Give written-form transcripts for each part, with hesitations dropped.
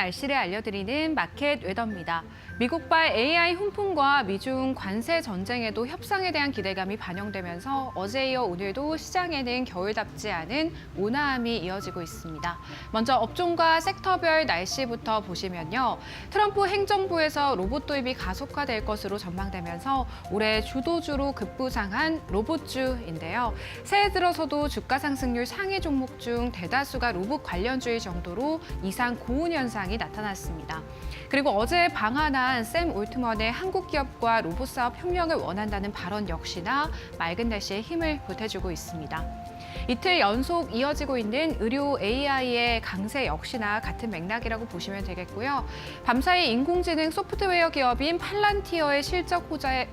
날씨를 알려드리는 마켓 웨더입니다. 미국발 AI 훈풍과 미중 관세 전쟁에도 협상에 대한 기대감이 반영되면서 어제 이어 오늘도 시장에는 겨울답지 않은 온화함이 이어지고 있습니다. 먼저 업종과 섹터별 날씨부터 보시면요. 트럼프 행정부에서 로봇 도입이 가속화될 것으로 전망되면서 올해 주도주로 급부상한 로봇주인데요. 새해 들어서도 주가 상승률 상위 종목 중 대다수가 로봇 관련주일 정도로 이상 고운 현상이 나타났습니다. 그리고 어제 방한한 샘 올트먼의 한국 기업과 로봇 사업 협력을 원한다는 발언 역시나 맑은 날씨에 힘을 보태주고 있습니다. 이틀 연속 이어지고 있는 의료 AI의 강세 역시나 같은 맥락이라고 보시면 되겠고요. 밤사이 인공지능 소프트웨어 기업인 팔란티어의 실적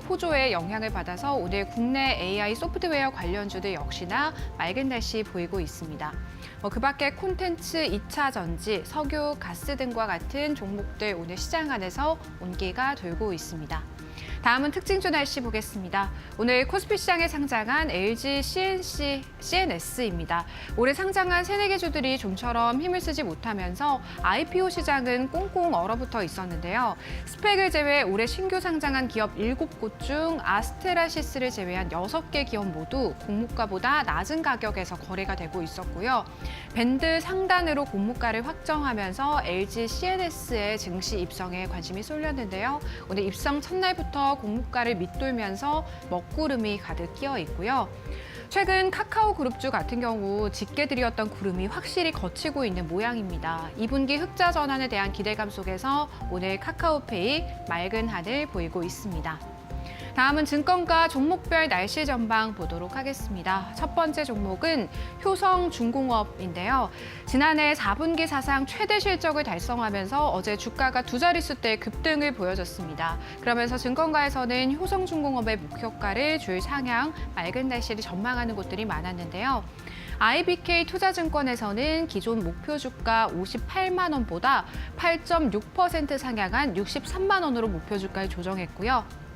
호조에 영향을 받아서 오늘 국내 AI 소프트웨어 관련주들 역시나 맑은 날씨 보이고 있습니다. 그 밖에 콘텐츠, 2차 전지, 석유, 가스 등과 같은 종목들 오늘 시장 안에서 온기가 돌고 있습니다. 다음은 특징주 날씨 보겠습니다. 오늘 코스피 시장에 상장한 LG CNS입니다. 올해 상장한 새네 개 주들이 좀처럼 힘을 쓰지 못하면서 IPO 시장은 꽁꽁 얼어붙어 있었는데요. 스펙을 제외 올해 신규 상장한 기업 7곳 중 아스테라시스를 제외한 6개 기업 모두 공모가보다 낮은 가격에서 거래가 되고 있었고요. 밴드 상단으로 공모가를 확정하면서 LG CNS의 증시 입성에 관심이 쏠렸는데요. 오늘 입성 첫날부터 공모가를 밑돌면서 먹구름이 가득 끼어 있고요. 최근 카카오 그룹주 같은 경우 짙게 들이었던 구름이 확실히 걷히고 있는 모양입니다. 2분기 흑자 전환에 대한 기대감 속에서 오늘 카카오페이 맑은 하늘 보이고 있습니다. 다음은 증권가 종목별 날씨 전망 보도록 하겠습니다. 첫 번째 종목은 효성중공업인데요. 지난해 4분기 사상 최대 실적을 달성하면서 어제 주가가 두 자릿수대 급등을 보여줬습니다. 그러면서 증권가에서는 효성중공업의 목표가를 줄 상향, 맑은 날씨를 전망하는 곳들이 많았는데요. IBK 투자증권에서는 기존 목표 주가 58만 원보다 8.6% 상향한 63만 원으로 목표 주가를 조정했고요.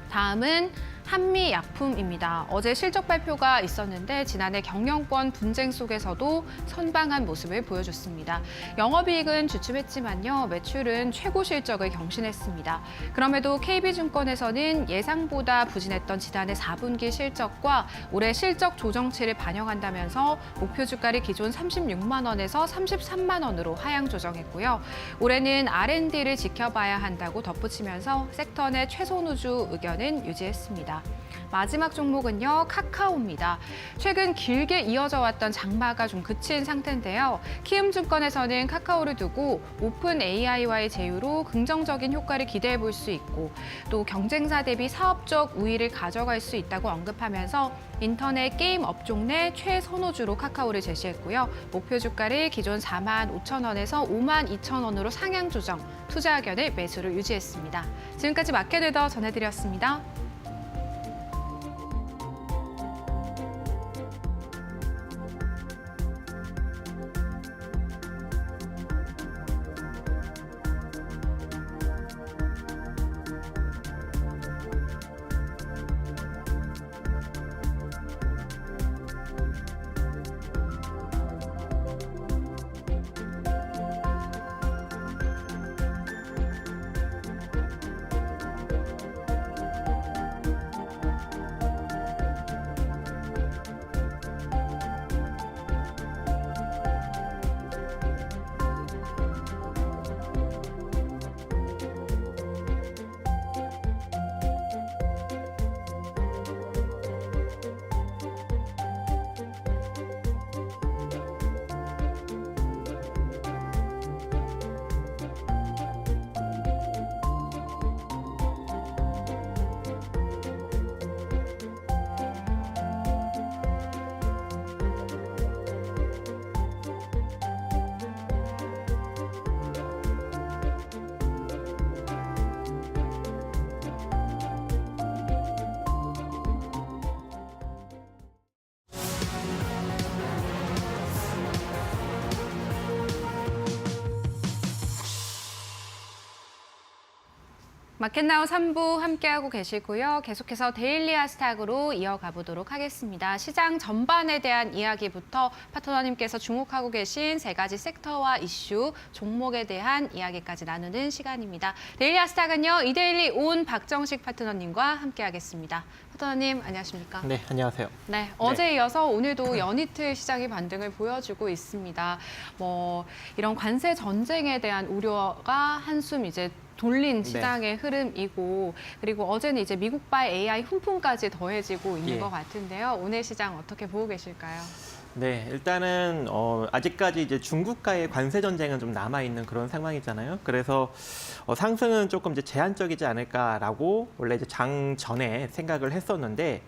다음은 한미약품입니다. 어제 실적 발표가 있었는데 지난해 경영권 분쟁 속에서도 선방한 모습을 보여줬습니다. 영업이익은 주춤했지만요. 매출은 최고 실적을 경신했습니다. 그럼에도 KB증권에서는 예상보다 부진했던 지난해 4분기 실적과 올해 실적 조정치를 반영한다면서 목표 주가를 기존 36만 원에서 33만 원으로 하향 조정했고요. 올해는 R&D를 지켜봐야 한다고 덧붙이면서 섹터 내 최선우주 의견은 유지했습니다. 마지막 종목은요, 카카오입니다. 최근 길게 이어져 왔던 장마가 좀 그친 상태인데요. 키움증권에서는 카카오를 두고 오픈 AI와의 제휴로 긍정적인 효과를 기대해 볼 수 있고 또 경쟁사 대비 사업적 우위를 가져갈 수 있다고 언급하면서 인터넷 게임 업종 내 최선호주로 카카오를 제시했고요. 목표 주가를 기존 4만 5천 원에서 5만 2천 원으로 상향 조정, 투자 의견을 매수를 유지했습니다. 지금까지 마켓웨더 전해드렸습니다. 마켓나우 3부 함께하고 계시고요. 계속해서 데일리 하스닥으로 이어가 보도록 하겠습니다. 시장 전반에 대한 이야기부터 파트너님께서 주목하고 계신 세 가지 섹터와 이슈, 종목에 대한 이야기까지 나누는 시간입니다. 데일리 하스닥은요, 이데일리 온 박정식 파트너님과 함께하겠습니다. 파트너님, 안녕하십니까? 네, 안녕하세요. 네, 어제에 이어서 오늘도 연이틀 시장이 반등을 보여주고 있습니다. 이런 관세 전쟁에 대한 우려가 한숨 이제 돌린 시장의 흐름이고, 그리고 어제는 이제 미국발 AI 훈풍까지 더해지고 있는 것 같은데요. 오늘 시장 어떻게 보고 계실까요? 네, 일단은 아직까지 이제 중국과의 관세 전쟁은 좀 남아 있는 그런 상황이잖아요. 그래서 상승은 조금 이제 제한적이지 않을까라고 원래 이제 장 전에 생각을 했었는데,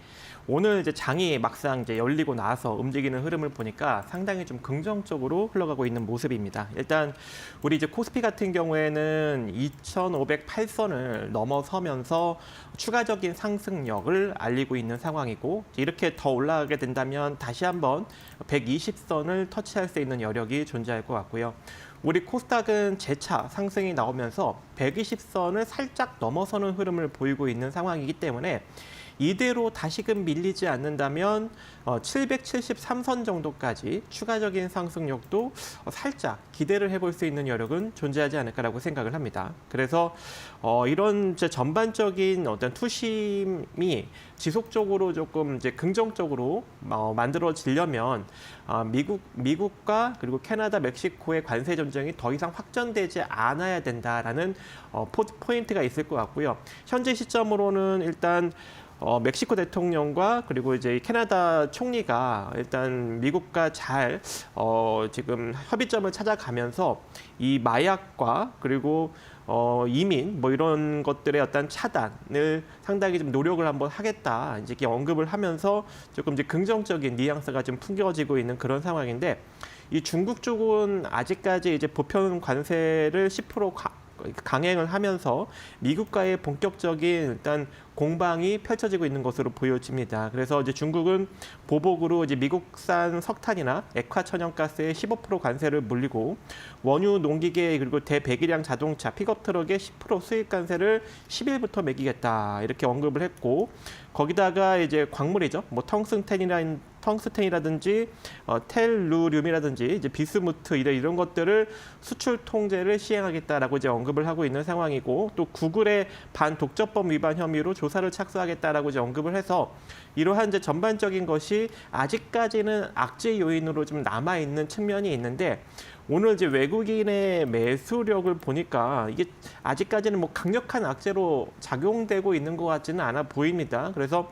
오늘 이제 장이 막상 이제 열리고 나서 움직이는 흐름을 보니까 상당히 좀 긍정적으로 흘러가고 있는 모습입니다. 일단 우리 이제 코스피 같은 경우에는 2,508선을 넘어서면서 추가적인 상승력을 알리고 있는 상황이고, 이렇게 더 올라가게 된다면 다시 한번 120선을 터치할 수 있는 여력이 존재할 것 같고요. 우리 코스닥은 재차 상승이 나오면서 120선을 살짝 넘어서는 흐름을 보이고 있는 상황이기 때문에 이대로 다시금 밀리지 않는다면 773선 정도까지 추가적인 상승력도 살짝 기대를 해볼 수 있는 여력은 존재하지 않을까라고 생각을 합니다. 그래서 이런 이제 전반적인 어떤 투심이 지속적으로 조금 이제 긍정적으로 만들어지려면 미국과 그리고 캐나다, 멕시코의 관세 전쟁이 더 이상 확전되지 않아야 된다라는 포인트가 있을 것 같고요. 현재 시점으로는 일단 멕시코 대통령과 그리고 이제 캐나다 총리가 일단 미국과 잘 지금 협의점을 찾아가면서 이 마약과 그리고 이민 이런 것들의 어떤 차단을 상당히 좀 노력을 한번 하겠다 이제 이렇게 언급을 하면서 조금 이제 긍정적인 뉘앙스가 좀 풍겨지고 있는 그런 상황인데, 이 중국 쪽은 아직까지 이제 보편 관세를 10% 강행을 하면서 미국과의 본격적인 일단 공방이 펼쳐지고 있는 것으로 보여집니다. 그래서 이제 중국은 보복으로 이제 미국산 석탄이나 액화 천연가스에 15% 관세를 물리고, 원유, 농기계 그리고 대배기량 자동차, 픽업 트럭에 10% 수입 관세를 10일부터 매기겠다 이렇게 언급을 했고, 거기다가 이제 광물이죠. 텅스텐이라든지 텔루륨이라든지 이제 비스무트 이런 것들을 수출 통제를 시행하겠다라고 이제 언급을 하고 있는 상황이고, 또 구글의 반독점법 위반 혐의로 조사를 착수하겠다라고 이제 언급을 해서 이러한 이제 전반적인 것이 아직까지는 악재 요인으로 좀 남아 있는 측면이 있는데, 오늘 이제 외국인의 매수력을 보니까 이게 아직까지는 강력한 악재로 작용되고 있는 것 같지는 않아 보입니다. 그래서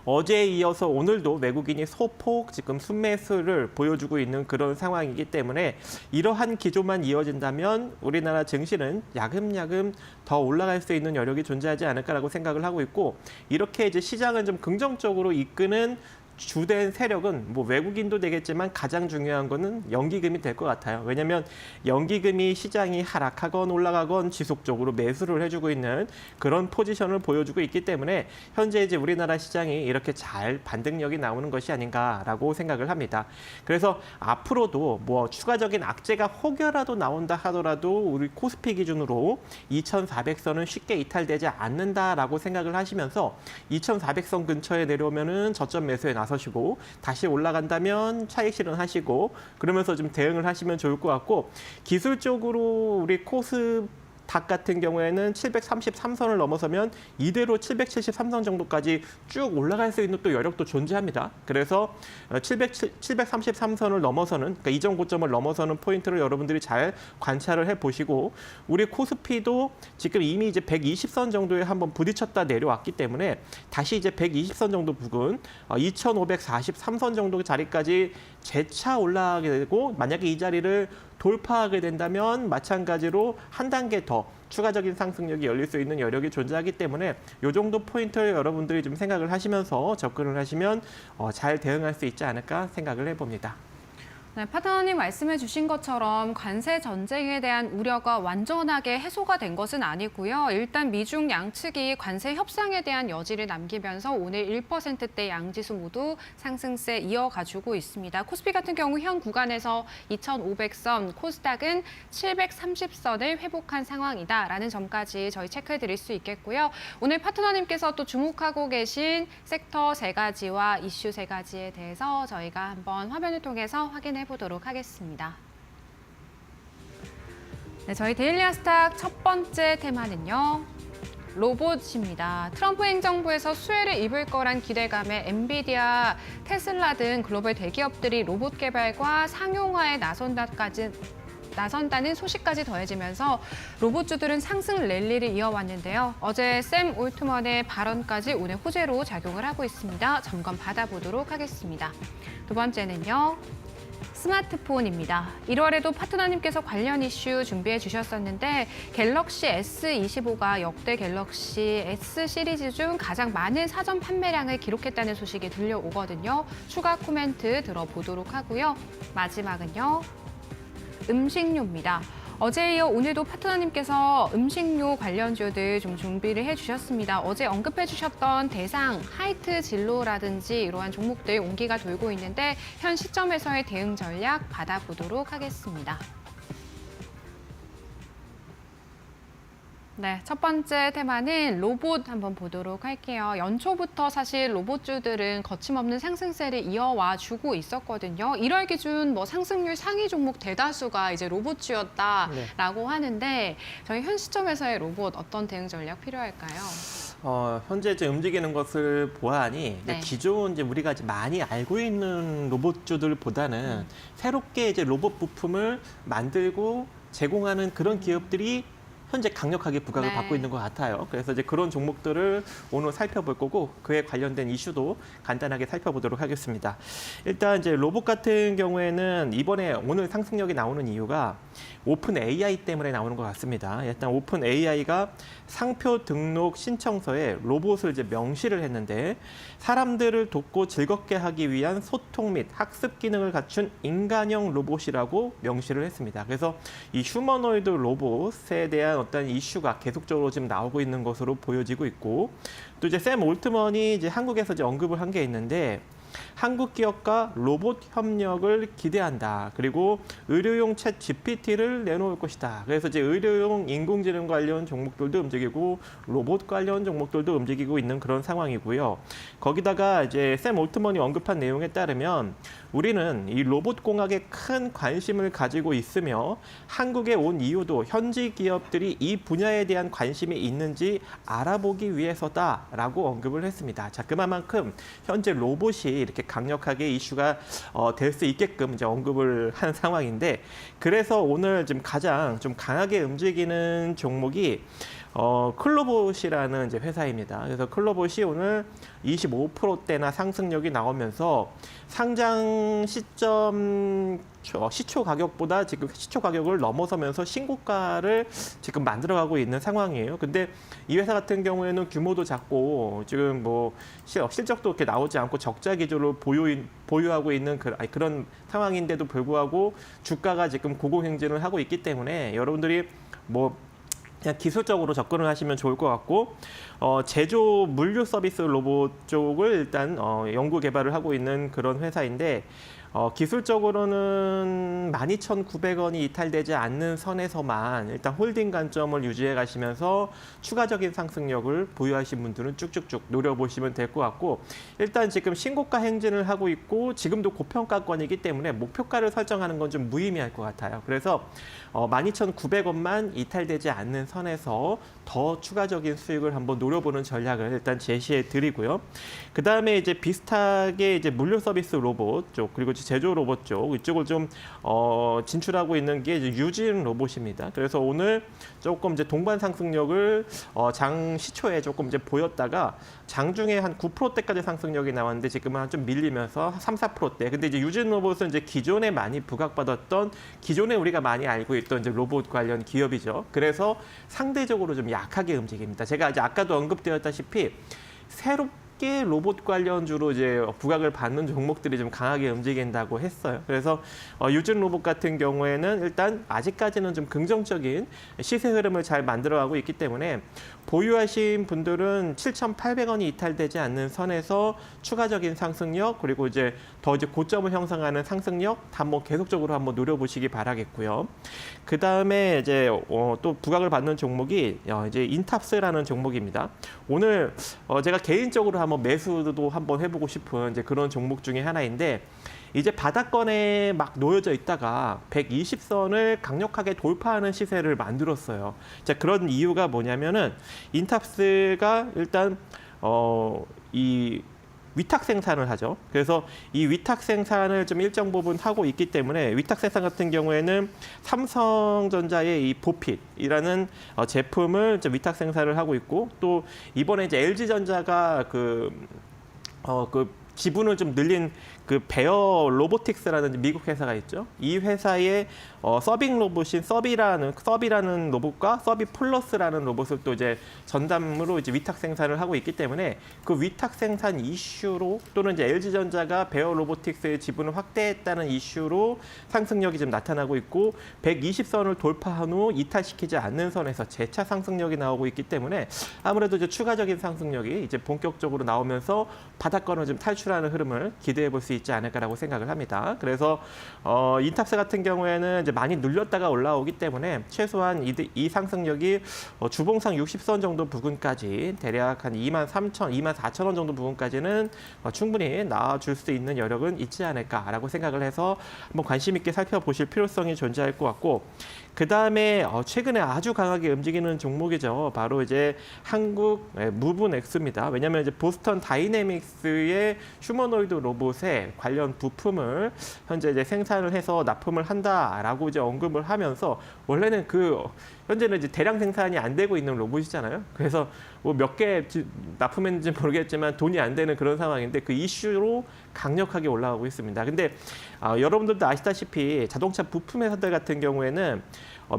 어제에 이어서 오늘도 외국인이 소폭 지금 순매수를 보여주고 있는 그런 상황이기 때문에 이러한 기조만 이어진다면 우리나라 증시는 야금야금 더 올라갈 수 있는 여력이 존재하지 않을까라고 생각을 하고 있고, 이렇게 이제 시장을 좀 긍정적으로 이끄는 주된 세력은 외국인도 되겠지만 가장 중요한 거는 연기금이 될 것 같아요. 왜냐하면 연기금이 시장이 하락하건 올라가건 지속적으로 매수를 해주고 있는 그런 포지션을 보여주고 있기 때문에 현재 이제 우리나라 시장이 이렇게 잘 반등력이 나오는 것이 아닌가라고 생각을 합니다. 그래서 앞으로도 추가적인 악재가 혹여라도 나온다 하더라도 우리 코스피 기준으로 2,400선은 쉽게 이탈되지 않는다라고 생각을 하시면서 2,400선 근처에 내려오면은 저점 매수에 나서시고, 다시 올라간다면 차익 실현하시고, 그러면서 좀 대응을 하시면 좋을 것 같고, 기술적으로 우리 코스닥 같은 경우에는 733선을 넘어서면 이대로 773선 정도까지 쭉 올라갈 수 있는 또 여력도 존재합니다. 그래서 733선을 넘어서는, 그러니까 이전 고점을 넘어서는 포인트를 여러분들이 잘 관찰을 해보시고, 우리 코스피도 지금 이미 이제 120선 정도에 한번 부딪혔다 내려왔기 때문에 다시 이제 120선 정도 부근 2,543선 정도 자리까지 재차 올라가게 되고, 만약에 이 자리를 돌파하게 된다면 마찬가지로 한 단계 더 추가적인 상승력이 열릴 수 있는 여력이 존재하기 때문에 이 정도 포인트를 여러분들이 좀 생각을 하시면서 접근을 하시면 잘 대응할 수 있지 않을까 생각을 해봅니다. 네, 파트너님 말씀해 주신 것처럼 관세 전쟁에 대한 우려가 완전하게 해소가 된 것은 아니고요. 일단 미중 양측이 관세 협상에 대한 여지를 남기면서 오늘 1%대 양지수 모두 상승세 이어가주고 있습니다. 코스피 같은 경우 현 구간에서 2,500선, 코스닥은 730선을 회복한 상황이다라는 점까지 저희 체크해 드릴 수 있겠고요. 오늘 파트너님께서 또 주목하고 계신 섹터 3가지와 이슈 3가지에 대해서 저희가 한번 화면을 통해서 확인해 보도록 하겠습니다. 네, 저희 데일리 아스탁 첫 번째 테마는요. 로봇입니다. 트럼프 행정부에서 수혜를 입을 거란 기대감에 엔비디아, 테슬라 등 글로벌 대기업들이 로봇 개발과 상용화에 나선다는 소식까지 더해지면서 로봇주들은 상승 랠리를 이어왔는데요. 어제 샘 올트먼의 발언까지 오늘 호재로 작용을 하고 있습니다. 점검 받아보도록 하겠습니다. 두 번째는요. 스마트폰입니다. 1월에도 파트너님께서 관련 이슈 준비해 주셨었는데 갤럭시 S25가 역대 갤럭시 S 시리즈 중 가장 많은 사전 판매량을 기록했다는 소식이 들려오거든요. 추가 코멘트 들어보도록 하고요. 마지막은요. 음식료입니다. 어제에 이어 오늘도 파트너님께서 음식료 관련주들 좀 준비를 해주셨습니다. 어제 언급해 주셨던 대상, 하이트 진로라든지 이러한 종목들 온기가 돌고 있는데 현 시점에서의 대응 전략 받아보도록 하겠습니다. 네, 첫 번째 테마는 로봇 한번 보도록 할게요. 연초부터 사실 로봇주들은 거침없는 상승세를 이어와 주고 있었거든요. 1월 기준 상승률 상위 종목 대다수가 이제 로봇주였다라고 하는데 저희 현 시점에서의 로봇 어떤 대응 전략 필요할까요? 현재 이제 움직이는 것을 보아하니 네. 기존 이제 우리가 이제 많이 알고 있는 로봇주들보다는 새롭게 이제 로봇 부품을 만들고 제공하는 그런 기업들이 현재 강력하게 부각을 네. 받고 있는 것 같아요. 그래서 이제 그런 종목들을 오늘 살펴볼 거고 그에 관련된 이슈도 간단하게 살펴보도록 하겠습니다. 일단 이제 로봇 같은 경우에는 이번에 오늘 상승력이 나오는 이유가 오픈 AI 때문에 나오는 것 같습니다. 일단 오픈 AI가 상표 등록 신청서에 로봇을 이제 명시를 했는데 사람들을 돕고 즐겁게 하기 위한 소통 및 학습 기능을 갖춘 인간형 로봇이라고 명시를 했습니다. 그래서 이 휴머노이드 로봇에 대한 어떤 이슈가 계속적으로 지금 나오고 있는 것으로 보여지고 있고 또 이제 샘 올트먼이 이제 한국에서 이제 언급을 한 게 있는데 한국 기업과 로봇 협력을 기대한다. 그리고 의료용 챗 GPT를 내놓을 것이다. 그래서 이제 의료용 인공지능 관련 종목들도 움직이고 로봇 관련 종목들도 움직이고 있는 그런 상황이고요. 거기다가 이제 샘 올트먼이 언급한 내용에 따르면 우리는 이 로봇 공학에 큰 관심을 가지고 있으며 한국에 온 이유도 현지 기업들이 이 분야에 대한 관심이 있는지 알아보기 위해서다라고 언급을 했습니다. 자, 그만큼 현재 로봇이 이렇게 강력하게 이슈가 될 수 있게끔 이제 언급을 한 상황인데 그래서 오늘 지금 가장 좀 강하게 움직이는 종목이 클로봇이라는 이제 회사입니다. 그래서 클로봇이 오늘 25%대나 상승력이 나오면서 상장 시점 시초 가격보다 지금 시초 가격을 넘어서면서 신고가를 지금 만들어가고 있는 상황이에요. 근데 이 회사 같은 경우에는 규모도 작고 지금 실적도 이렇게 나오지 않고 적자 기조로 보유하고 있는 그런 상황인데도 불구하고 주가가 지금 고공행진을 하고 있기 때문에 여러분들이 그냥 기술적으로 접근을 하시면 좋을 것 같고 제조 물류 서비스 로봇 쪽을 일단 연구 개발을 하고 있는 그런 회사인데 기술적으로는 12,900원이 이탈되지 않는 선에서만 일단 홀딩 관점을 유지해 가시면서 추가적인 상승력을 보유하신 분들은 쭉쭉쭉 노려보시면 될 것 같고 일단 지금 신고가 행진을 하고 있고 지금도 고평가권이기 때문에 목표가를 설정하는 건 좀 무의미할 것 같아요. 그래서 12,900원만 이탈되지 않는 선에서 더 추가적인 수익을 한번 노려보는 전략을 일단 제시해 드리고요. 그 다음에 이제 비슷하게 이제 물류 서비스 로봇 쪽 그리고 제조 로봇 쪽 이쪽을 좀 진출하고 있는 게 이제 유진 로봇입니다. 그래서 오늘 조금 이제 동반 상승력을 장 시초에 조금 이제 보였다가 장중에 한 9%대까지 상승력이 나왔는데 지금은 좀 밀리면서 3, 4%대. 근데 이제 유진 로봇은 이제 기존에 많이 부각받았던 기존에 우리가 많이 알고 있던 이제 로봇 관련 기업이죠. 그래서 상대적으로 좀 약하게 움직입니다. 제가 이제 아까도 언급되었다시피 개 로봇 관련주로 이제 부각을 받는 종목들이 좀 강하게 움직인다고 했어요. 그래서 유진 로봇 같은 경우에는 일단 아직까지는 좀 긍정적인 시세 흐름을 잘 만들어가고 있기 때문에 보유하신 분들은 7,800원이 이탈되지 않는 선에서 추가적인 상승력 그리고 이제 더 이제 고점을 형성하는 상승력 한번 계속적으로 한번 노려보시기 바라겠고요. 그 다음에 이제 또 부각을 받는 종목이 이제 인탑스라는 종목입니다. 오늘 제가 개인적으로 한번 매수도 한번 해보고 싶은 이제 그런 종목 중에 하나인데. 이제 바닥권에 막 놓여져 있다가 120선을 강력하게 돌파하는 시세를 만들었어요. 자, 그런 이유가 뭐냐면은 인탑스가 일단 이 위탁 생산을 하죠. 그래서 이 위탁 생산을 좀 일정 부분 하고 있기 때문에 위탁 생산 같은 경우에는 삼성전자의 이 보핏이라는 제품을 좀 위탁 생산을 하고 있고 또 이번에 이제 LG전자가 그 지분을 좀 늘린 그 베어 로보틱스라는 미국 회사가 있죠. 이 회사의 서빙 로봇인 서비라는 로봇과 서비 플러스라는 로봇을 또 이제 전담으로 이제 위탁 생산을 하고 있기 때문에 그 위탁 생산 이슈로 또는 이제 LG전자가 베어 로보틱스의 지분을 확대했다는 이슈로 상승력이 좀 나타나고 있고 120선을 돌파한 후 이탈시키지 않는 선에서 재차 상승력이 나오고 있기 때문에 아무래도 이제 추가적인 상승력이 이제 본격적으로 나오면서 바닥권을 좀 탈출하는 흐름을 기대해 볼 수 있지 않을까라고 생각을 합니다. 그래서 인탑스 같은 경우에는 이제 많이 눌렸다가 올라오기 때문에 최소한 이 상승력이 주봉상 60선 정도 부근까지 대략 한 23,000, 24,000원 정도 부근까지는 충분히 나와줄 수 있는 여력은 있지 않을까라고 생각을 해서 한번 관심 있게 살펴보실 필요성이 존재할 것 같고 그 다음에 최근에 아주 강하게 움직이는 종목이죠. 바로 이제 한국 무브넥스입니다. 왜냐하면 이제 보스턴 다이내믹스의 휴머노이드 로봇에 관련 부품을 현재 이제 생산을 해서 납품을 한다라고 이제 언급을 하면서 원래는 현재는 이제 대량 생산이 안 되고 있는 로봇이잖아요. 그래서 뭐 몇 개 납품했는지 모르겠지만 돈이 안 되는 그런 상황인데 그 이슈로 강력하게 올라가고 있습니다. 근데 여러분들도 아시다시피 자동차 부품 회사들 같은 경우에는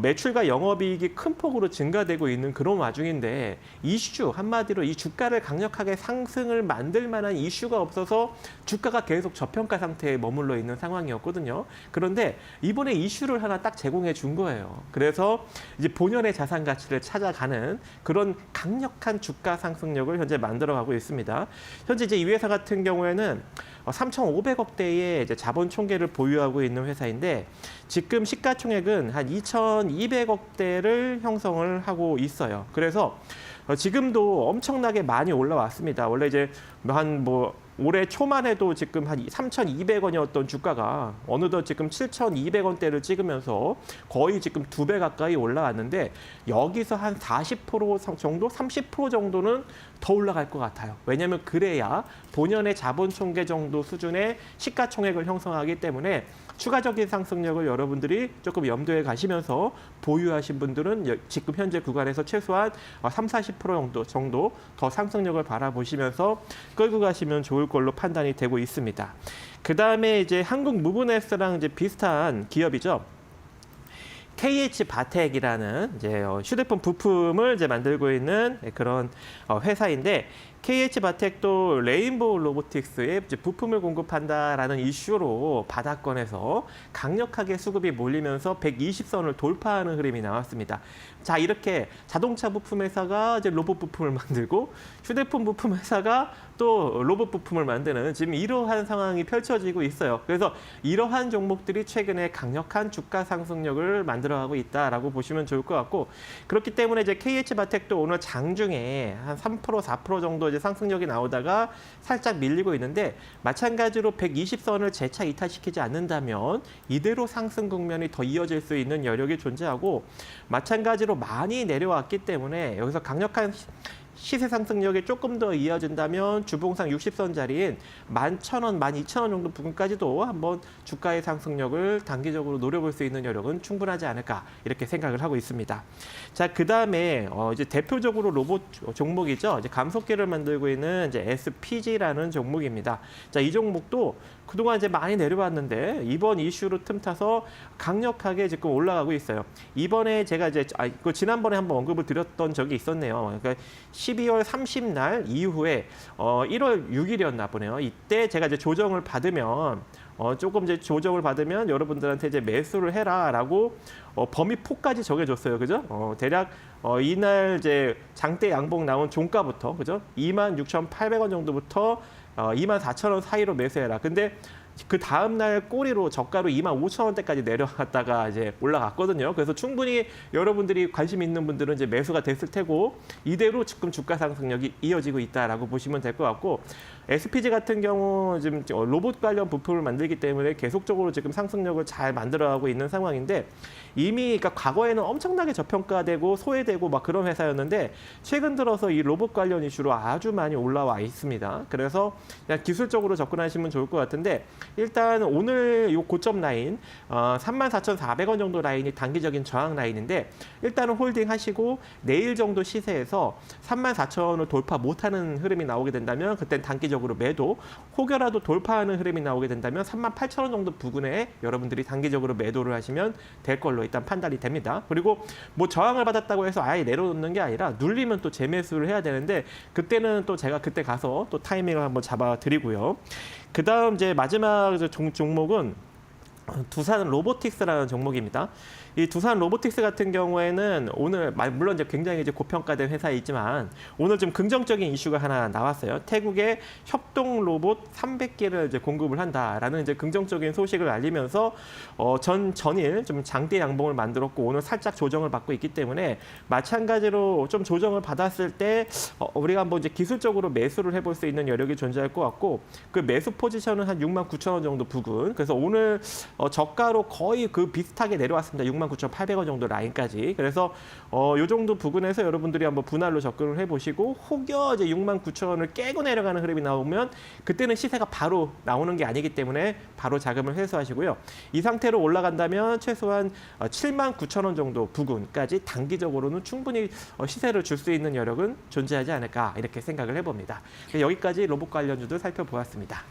매출과 영업이익이 큰 폭으로 증가되고 있는 그런 와중인데 이슈 한마디로 이 주가를 강력하게 상승을 만들 만한 이슈가 없어서 주가가 계속 저평가 상태에 머물러 있는 상황이었거든요. 그런데 이번에 이슈를 하나 딱 제공해 준 거예요. 그래서 이제 본연의 자산 가치를 찾아가는 그런 강력한 주가 상승력을 현재 만들어가고 있습니다. 현재 이제 이 회사 같은 경우에는 3,500억대의 이제 자본 총계를 보유하고 있는 회사인데 지금 시가총액은 한 2,200억대를 형성을 하고 있어요. 그래서 지금도 엄청나게 많이 올라왔습니다. 원래 이제 올해 초만 해도 지금 한 3,200원이었던 주가가 어느덧 지금 7,200원대를 찍으면서 거의 지금 2배 가까이 올라왔는데 여기서 한 40% 정도, 30% 정도는 더 올라갈 것 같아요. 왜냐하면 그래야 본연의 자본 총계 정도 수준의 시가총액을 형성하기 때문에 추가적인 상승력을 여러분들이 조금 염두에 가시면서 보유하신 분들은 지금 현재 구간에서 최소한 30-40% 정도 더 상승력을 바라보시면서 끌고 가시면 좋을 걸로 판단이 되고 있습니다. 그 다음에 이제 한국 무브넥스랑 이제 비슷한 기업이죠. KH바텍이라는 이제 휴대폰 부품을 이제 만들고 있는 그런 회사인데 KH바텍도 레인보우 로보틱스에 이제 부품을 공급한다라는 이슈로 바닥권에서 강력하게 수급이 몰리면서 120선을 돌파하는 흐름이 나왔습니다. 자, 이렇게 자동차 부품 회사가 이제 로봇 부품을 만들고 휴대폰 부품 회사가 또 로봇 부품을 만드는 지금 이러한 상황이 펼쳐지고 있어요. 그래서 이러한 종목들이 최근에 강력한 주가 상승력을 만들어가고 있다라고 보시면 좋을 것 같고 그렇기 때문에 이제 KH바텍도 오늘 장중에 한 3%, 4% 정도 이제 상승력이 나오다가 살짝 밀리고 있는데 마찬가지로 120선을 재차 이탈시키지 않는다면 이대로 상승 국면이 더 이어질 수 있는 여력이 존재하고 마찬가지로 많이 내려왔기 때문에 여기서 강력한 시세 상승력이 조금 더 이어진다면 주봉상 60선 자리인 11,000원, 12,000원 정도 부근까지도 한번 주가의 상승력을 단기적으로 노려볼 수 있는 여력은 충분하지 않을까 이렇게 생각을 하고 있습니다. 자, 그 다음에 이제 대표적으로 로봇 종목이죠. 이제 감속기를 만들고 있는 이제 SPG라는 종목입니다. 자, 이 종목도 그동안 이제 많이 내려왔는데 이번 이슈로 틈타서 강력하게 지금 올라가고 있어요. 이번에 제가 이제 지난번에 한번 언급을 드렸던 적이 있었네요. 그러니까 12월 30날 이후에 1월 6일이었나 보네요. 이때 제가 이제 조정을 받으면 조금 이제 조정을 받으면 여러분들한테 이제 매수를 해라라고 범위폭까지 정해줬어요, 그죠? 대략 이날 이제 장대 양봉 나온 종가부터, 그죠? 26,800원 정도부터 24,000원 사이로 매수해라. 근데 그 다음 날 꼬리로 저가로 25,000원대까지 내려갔다가 이제 올라갔거든요. 그래서 충분히 여러분들이 관심 있는 분들은 이제 매수가 됐을 테고 이대로 지금 주가 상승력이 이어지고 있다라고 보시면 될 것 같고 SPG 같은 경우 지금 로봇 관련 부품을 만들기 때문에 계속적으로 지금 상승력을 잘 만들어가고 있는 상황인데 이미 그러니까 과거에는 엄청나게 저평가되고 소외되고 막 그런 회사였는데 최근 들어서 이 로봇 관련 이슈로 아주 많이 올라와 있습니다. 그래서 그냥 기술적으로 접근하시면 좋을 것 같은데 일단 오늘 요 고점 라인 34,400원 정도 라인이 단기적인 저항 라인인데 일단은 홀딩 하시고 내일 정도 시세에서 34,000원을 돌파 못하는 흐름이 나오게 된다면 그땐 단기적으로 매도 혹여라도 돌파하는 흐름이 나오게 된다면 38,000원 정도 부근에 여러분들이 단기적으로 매도를 하시면 될 걸로 일단 판단이 됩니다. 그리고 뭐 저항을 받았다고 해서 아예 내려놓는 게 아니라 눌리면 또 재매수를 해야 되는데 그때는 또 제가 그때 가서 또 타이밍을 한번 잡아 드리고요. 그다음 이제 마지막 종목은 두산 로보틱스라는 종목입니다. 이 두산 로보틱스 같은 경우에는 오늘 물론 이제 굉장히 이제 고평가된 회사이지만 오늘 좀 긍정적인 이슈가 하나 나왔어요. 태국에 협동 로봇 300개를 이제 공급을 한다라는 이제 긍정적인 소식을 알리면서 전일 좀 장대 양봉을 만들었고 오늘 살짝 조정을 받고 있기 때문에 마찬가지로 좀 조정을 받았을 때 우리가 한번 이제 기술적으로 매수를 해볼 수 있는 여력이 존재할 것 같고 그 매수 포지션은 한 69,000원 정도 부근. 그래서 오늘 저가로 거의 그 비슷하게 내려왔습니다. 69,800원 정도 라인까지. 그래서 요 정도 부근에서 여러분들이 한번 분할로 접근을 해보시고 혹여 이제 69,000원을 깨고 내려가는 흐름이 나오면 그때는 시세가 바로 나오는 게 아니기 때문에 바로 자금을 회수하시고요. 이 상태로 올라간다면 최소한 79,000원 정도 부근까지 단기적으로는 충분히 시세를 줄 수 있는 여력은 존재하지 않을까 이렇게 생각을 해봅니다. 여기까지 로봇 관련주들 살펴보았습니다.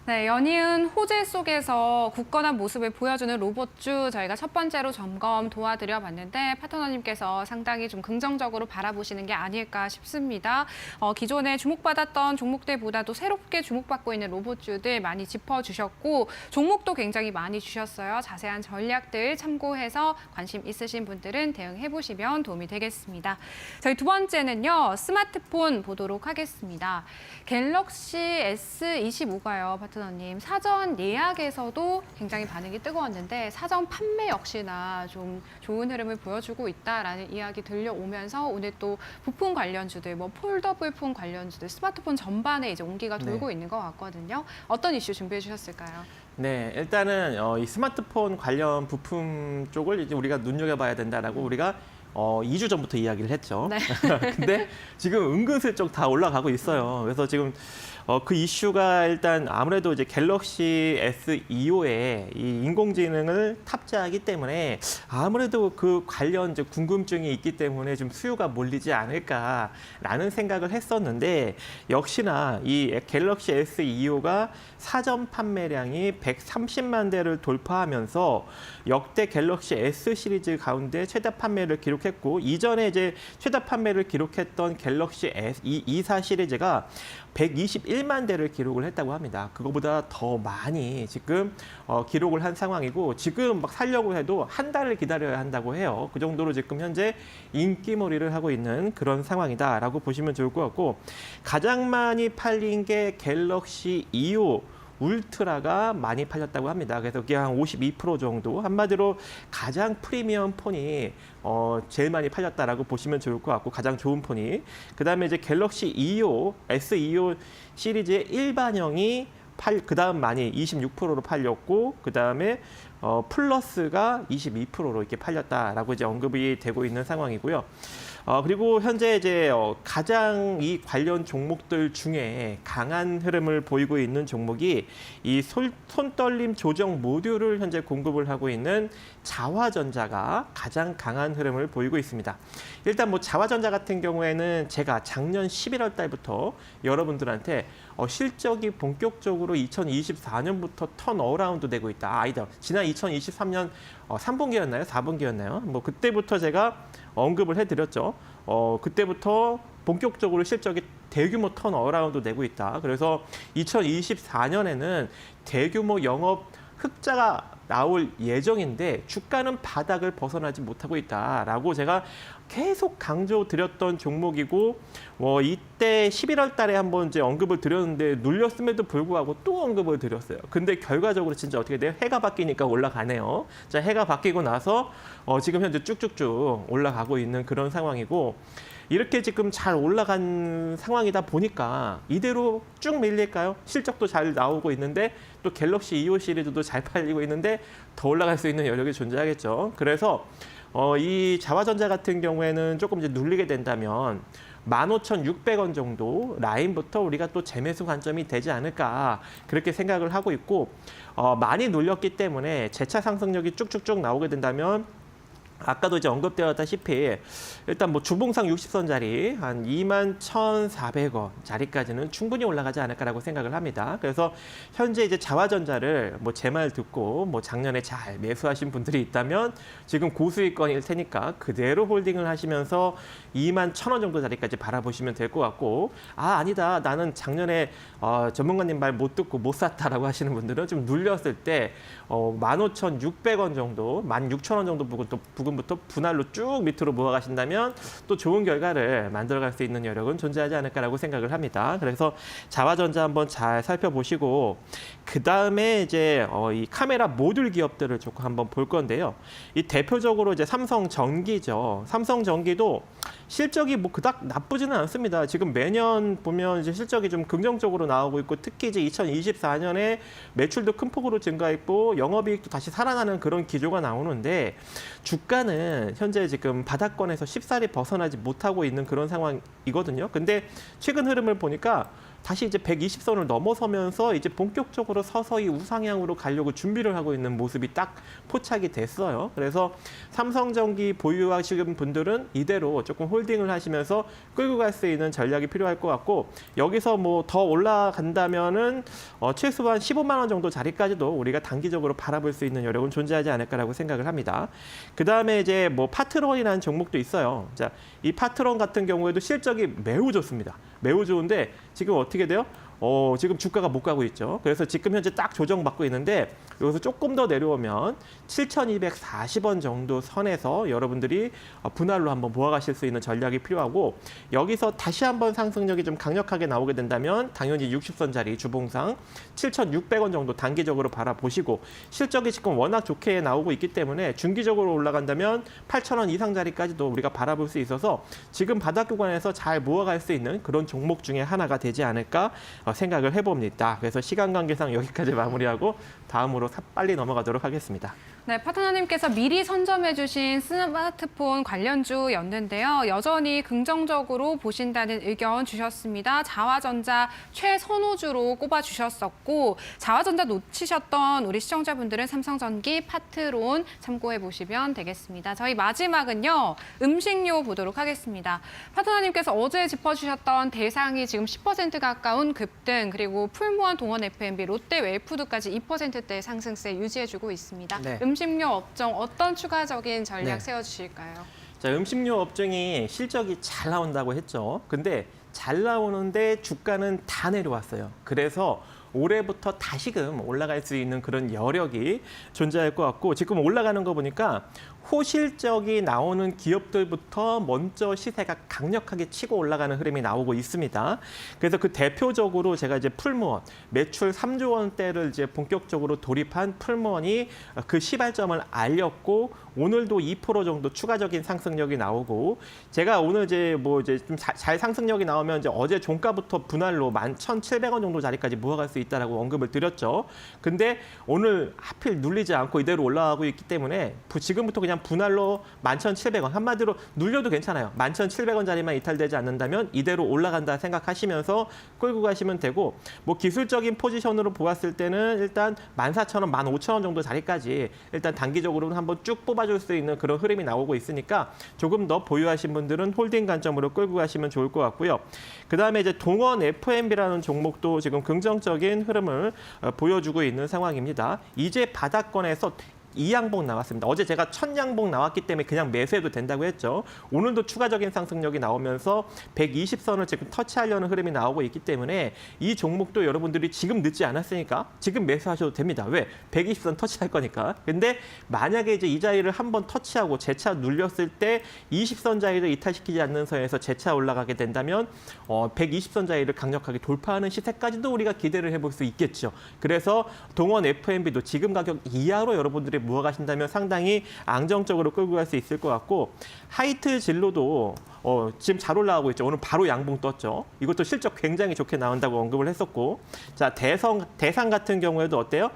네, 연이은 호재 속에서 굳건한 모습을 보여주는 로봇주 저희가 첫 번째로 점검 도와드려 봤는데 파트너님께서 상당히 좀 긍정적으로 바라보시는 게 아닐까 싶습니다. 기존에 주목받았던 종목들보다도 새롭게 주목받고 있는 로봇주들 많이 짚어주셨고 종목도 굉장히 많이 주셨어요. 자세한 전략들 참고해서 관심 있으신 분들은 대응해보시면 도움이 되겠습니다. 저희 두 번째는요. 스마트폰 보도록 하겠습니다. 갤럭시 S25가요. 파트너님, 사전 예약에서도 굉장히 반응이 뜨거웠는데 사전 판매 역시나 좀 좋은 흐름을 보여주고 있다라는 이야기 들려오면서 오늘 또 부품 관련주들, 뭐 폴더블 폰 관련주들, 스마트폰 전반에 이제 온기가 돌고 있는 것 같거든요. 어떤 이슈 준비해 주셨을까요? 네, 일단은 이 스마트폰 관련 부품 쪽을 이제 우리가 눈여겨봐야 된다라고 우리가 2주 전부터 이야기를 했죠. 네. 근데 지금 은근슬쩍 다 올라가고 있어요. 그래서 지금 그 이슈가 일단 아무래도 이제 갤럭시 S25에 이 인공지능을 탑재하기 때문에 아무래도 그 관련 이제 궁금증이 있기 때문에 좀 수요가 몰리지 않을까라는 생각을 했었는데 역시나 이 갤럭시 S25가 사전 판매량이 130만 대를 돌파하면서 역대 갤럭시 S 시리즈 가운데 최다 판매를 기록했고 이전에 이제 최다 판매를 기록했던 갤럭시 S24 시리즈가 121만 대를 기록을 했다고 합니다. 그거보다 더 많이 지금 기록을 한 상황이고 지금 막 살려고 해도 한 달을 기다려야 한다고 해요. 그 정도로 지금 현재 인기몰이를 하고 있는 그런 상황이다라고 보시면 좋을 것 같고 가장 많이 팔린 게 갤럭시 2호 울트라가 많이 팔렸다고 합니다. 그래서 그게 한 52% 정도 한마디로 가장 프리미엄 폰이 제일 많이 팔렸다라고 보시면 좋을 것 같고 가장 좋은 폰이 그다음에 이제 갤럭시 2호 S25 시리즈의 일반형이 그다음 많이 26%로 팔렸고 그다음에 플러스가 22%로 이렇게 팔렸다라고 이제 언급이 되고 있는 상황이고요. 그리고 현재 이제 가장 이 관련 종목들 중에 강한 흐름을 보이고 있는 종목이 이 손떨림 조정 모듈을 현재 공급을 하고 있는 자화전자가 가장 강한 흐름을 보이고 있습니다. 일단 뭐 자화전자 같은 경우에는 제가 작년 11월 달부터 여러분들한테 실적이 본격적으로 2024년부터 턴 어라운드 되고 있다. 아니다. 지난 2023년 3분기였나요? 4분기였나요? 뭐 그때부터 제가 언급을 해드렸죠. 그때부터 본격적으로 실적이 대규모 턴어라운드 내고 있다. 그래서 2024년에는 대규모 영업 흑자가 나올 예정인데 주가는 바닥을 벗어나지 못하고 있다라고 제가 계속 강조드렸던 종목이고 이때 11월 달에 한번 이제 언급을 드렸는데 눌렸음에도 불구하고 또 언급을 드렸어요. 근데 결과적으로 진짜 어떻게 돼요? 해가 바뀌니까 올라가네요. 자, 해가 바뀌고 나서 지금 현재 쭉쭉쭉 올라가고 있는 그런 상황이고 이렇게 지금 잘 올라간 상황이다 보니까 이대로 쭉 밀릴까요? 실적도 잘 나오고 있는데 또 갤럭시 E5 시리즈도 잘 팔리고 있는데 더 올라갈 수 있는 여력이 존재하겠죠. 그래서 이 자화전자 같은 경우에는 조금 이제 눌리게 된다면 15,600원 정도 라인부터 우리가 또 재매수 관점이 되지 않을까 그렇게 생각을 하고 있고 많이 눌렸기 때문에 재차 상승력이 쭉쭉쭉 나오게 된다면 아까도 이제 언급되었다시피 일단 뭐 주봉상 60선짜리 한 21,400원 자리까지는 충분히 올라가지 않을까라고 생각을 합니다. 그래서 현재 이제 자화전자를 뭐 제 말 듣고 뭐 작년에 잘 매수하신 분들이 있다면 지금 고수익권일 테니까 그대로 홀딩을 하시면서 21,000원 정도 자리까지 바라보시면 될 것 같고 아니다 나는 작년에 전문가님 말 못 듣고 못 샀다라고 하시는 분들은 좀 눌렸을 때 15,600원 정도 16,000원 정도 부분부터 분할로 쭉 밑으로 모아가신다면 또 좋은 결과를 만들어갈 수 있는 여력은 존재하지 않을까라고 생각을 합니다. 그래서 자화전자 한번 잘 살펴보시고 그 다음에 이제 이 카메라 모듈 기업들을 조금 한번 볼 건데요. 이 대표적으로 이제 삼성전기죠. 삼성전기도 실적이 뭐 그닥 나쁘지는 않습니다. 지금 매년 보면 이제 실적이 좀 긍정적으로 나오고 있고 특히 이제 2024년에 매출도 큰 폭으로 증가했고 영업이익도 다시 살아나는 그런 기조가 나오는데 주가는 현재 지금 바닥권에서 쉽사리 벗어나지 못하고 있는 그런 상황이거든요. 근데 최근 흐름을 보니까 다시 이제 120선을 넘어서면서 이제 본격적으로 서서히 우상향으로 가려고 준비를 하고 있는 모습이 딱 포착이 됐어요. 그래서 삼성전기 보유하시는 분들은 이대로 조금 홀딩을 하시면서 끌고 갈 수 있는 전략이 필요할 것 같고 여기서 뭐 더 올라간다면은 최소한 15만 원 정도 자리까지도 우리가 단기적으로 바라볼 수 있는 여력은 존재하지 않을까라고 생각을 합니다. 그 다음에 이제 뭐 파트론이라는 종목도 있어요. 자, 이 파트론 같은 경우에도 실적이 매우 좋습니다. 매우 좋은데 지금 어떻게 돼요? 지금 주가가 못 가고 있죠. 그래서 지금 현재 딱 조정받고 있는데 여기서 조금 더 내려오면 7,240원 정도 선에서 여러분들이 분할로 한번 모아가실 수 있는 전략이 필요하고 여기서 다시 한번 상승력이 좀 강력하게 나오게 된다면 당연히 60선짜리 주봉상 7,600원 정도 단기적으로 바라보시고 실적이 지금 워낙 좋게 나오고 있기 때문에 중기적으로 올라간다면 8,000원 이상짜리까지도 우리가 바라볼 수 있어서 지금 바닥 구간에서 잘 모아갈 수 있는 그런 종목 중에 하나가 되지 않을까 생각을 해봅니다. 그래서 시간 관계상 여기까지 마무리하고 다음으로 빨리 넘어가도록 하겠습니다. 네, 파트너님께서 미리 선점해주신 스마트폰 관련주였는데요. 여전히 긍정적으로 보신다는 의견 주셨습니다. 자화전자 최선호주로 꼽아주셨었고 자화전자 놓치셨던 우리 시청자분들은 삼성전기, 파트론 참고해 보시면 되겠습니다. 저희 마지막은요. 음식료 보도록 하겠습니다. 파트너님께서 어제 짚어주셨던 대상이 지금 10% 가까운 급등 그리고 풀무원, 동원 F&B, 롯데 웰푸드까지 2%대 상승세 유지해주고 있습니다. 네. 음식료 업종 어떤 추가적인 전략 네. 세워주실까요? 자, 음식료 업종이 실적이 잘 나온다고 했죠. 근데 잘 나오는데 주가는 다 내려왔어요. 그래서 올해부터 다시금 올라갈 수 있는 그런 여력이 존재할 것 같고 지금 올라가는 거 보니까 호실적이 나오는 기업들부터 먼저 시세가 강력하게 치고 올라가는 흐름이 나오고 있습니다. 그래서 그 대표적으로 제가 이제 풀무원 매출 3조 원대를 이제 본격적으로 돌입한 풀무원이 그 시발점을 알렸고 오늘도 2% 정도 추가적인 상승력이 나오고 제가 오늘 이제 뭐 이제 좀 잘 상승력이 나오면 이제 어제 종가부터 분할로 11,700원 정도 자리까지 모아갈 수 있다라고 언급을 드렸죠. 근데 오늘 하필 눌리지 않고 이대로 올라가고 있기 때문에 지금부터 그냥 분할로 11,700원 한마디로 눌려도 괜찮아요. 11,700원짜리만 이탈되지 않는다면 이대로 올라간다 생각하시면서 끌고 가시면 되고 뭐 기술적인 포지션으로 보았을 때는 일단 14,000원, 15,000원 정도 자리까지 일단 단기적으로는 한번 쭉 뽑아줄 수 있는 그런 흐름이 나오고 있으니까 조금 더 보유하신 분들은 홀딩 관점으로 끌고 가시면 좋을 것 같고요. 그다음에 이제 동원 F&B라는 종목도 지금 긍정적인 흐름을 보여주고 있는 상황입니다. 이제 바닥권에서 2양봉 나왔습니다. 어제 제가 1000양봉 나왔기 때문에 그냥 매수해도 된다고 했죠. 오늘도 추가적인 상승력이 나오면서 120선을 지금 터치하려는 흐름이 나오고 있기 때문에 이 종목도 여러분들이 지금 늦지 않았으니까 지금 매수하셔도 됩니다. 왜? 120선 터치할 거니까. 근데 만약에 이제 이 자리를 한번 터치하고 재차 눌렸을 때 20선 자리를 이탈시키지 않는 선에서 재차 올라가게 된다면 120선 자리를 강력하게 돌파하는 시세까지도 우리가 기대를 해볼 수 있겠죠. 그래서 동원 FMB도 지금 가격 이하로 여러분들이 모아가신다면 상당히 안정적으로 끌고 갈 수 있을 것 같고 하이트 진로도 지금 잘 올라가고 있죠. 오늘 바로 양봉 떴죠. 이것도 실적 굉장히 좋게 나온다고 언급을 했었고 자 대상 같은 경우에도 어때요?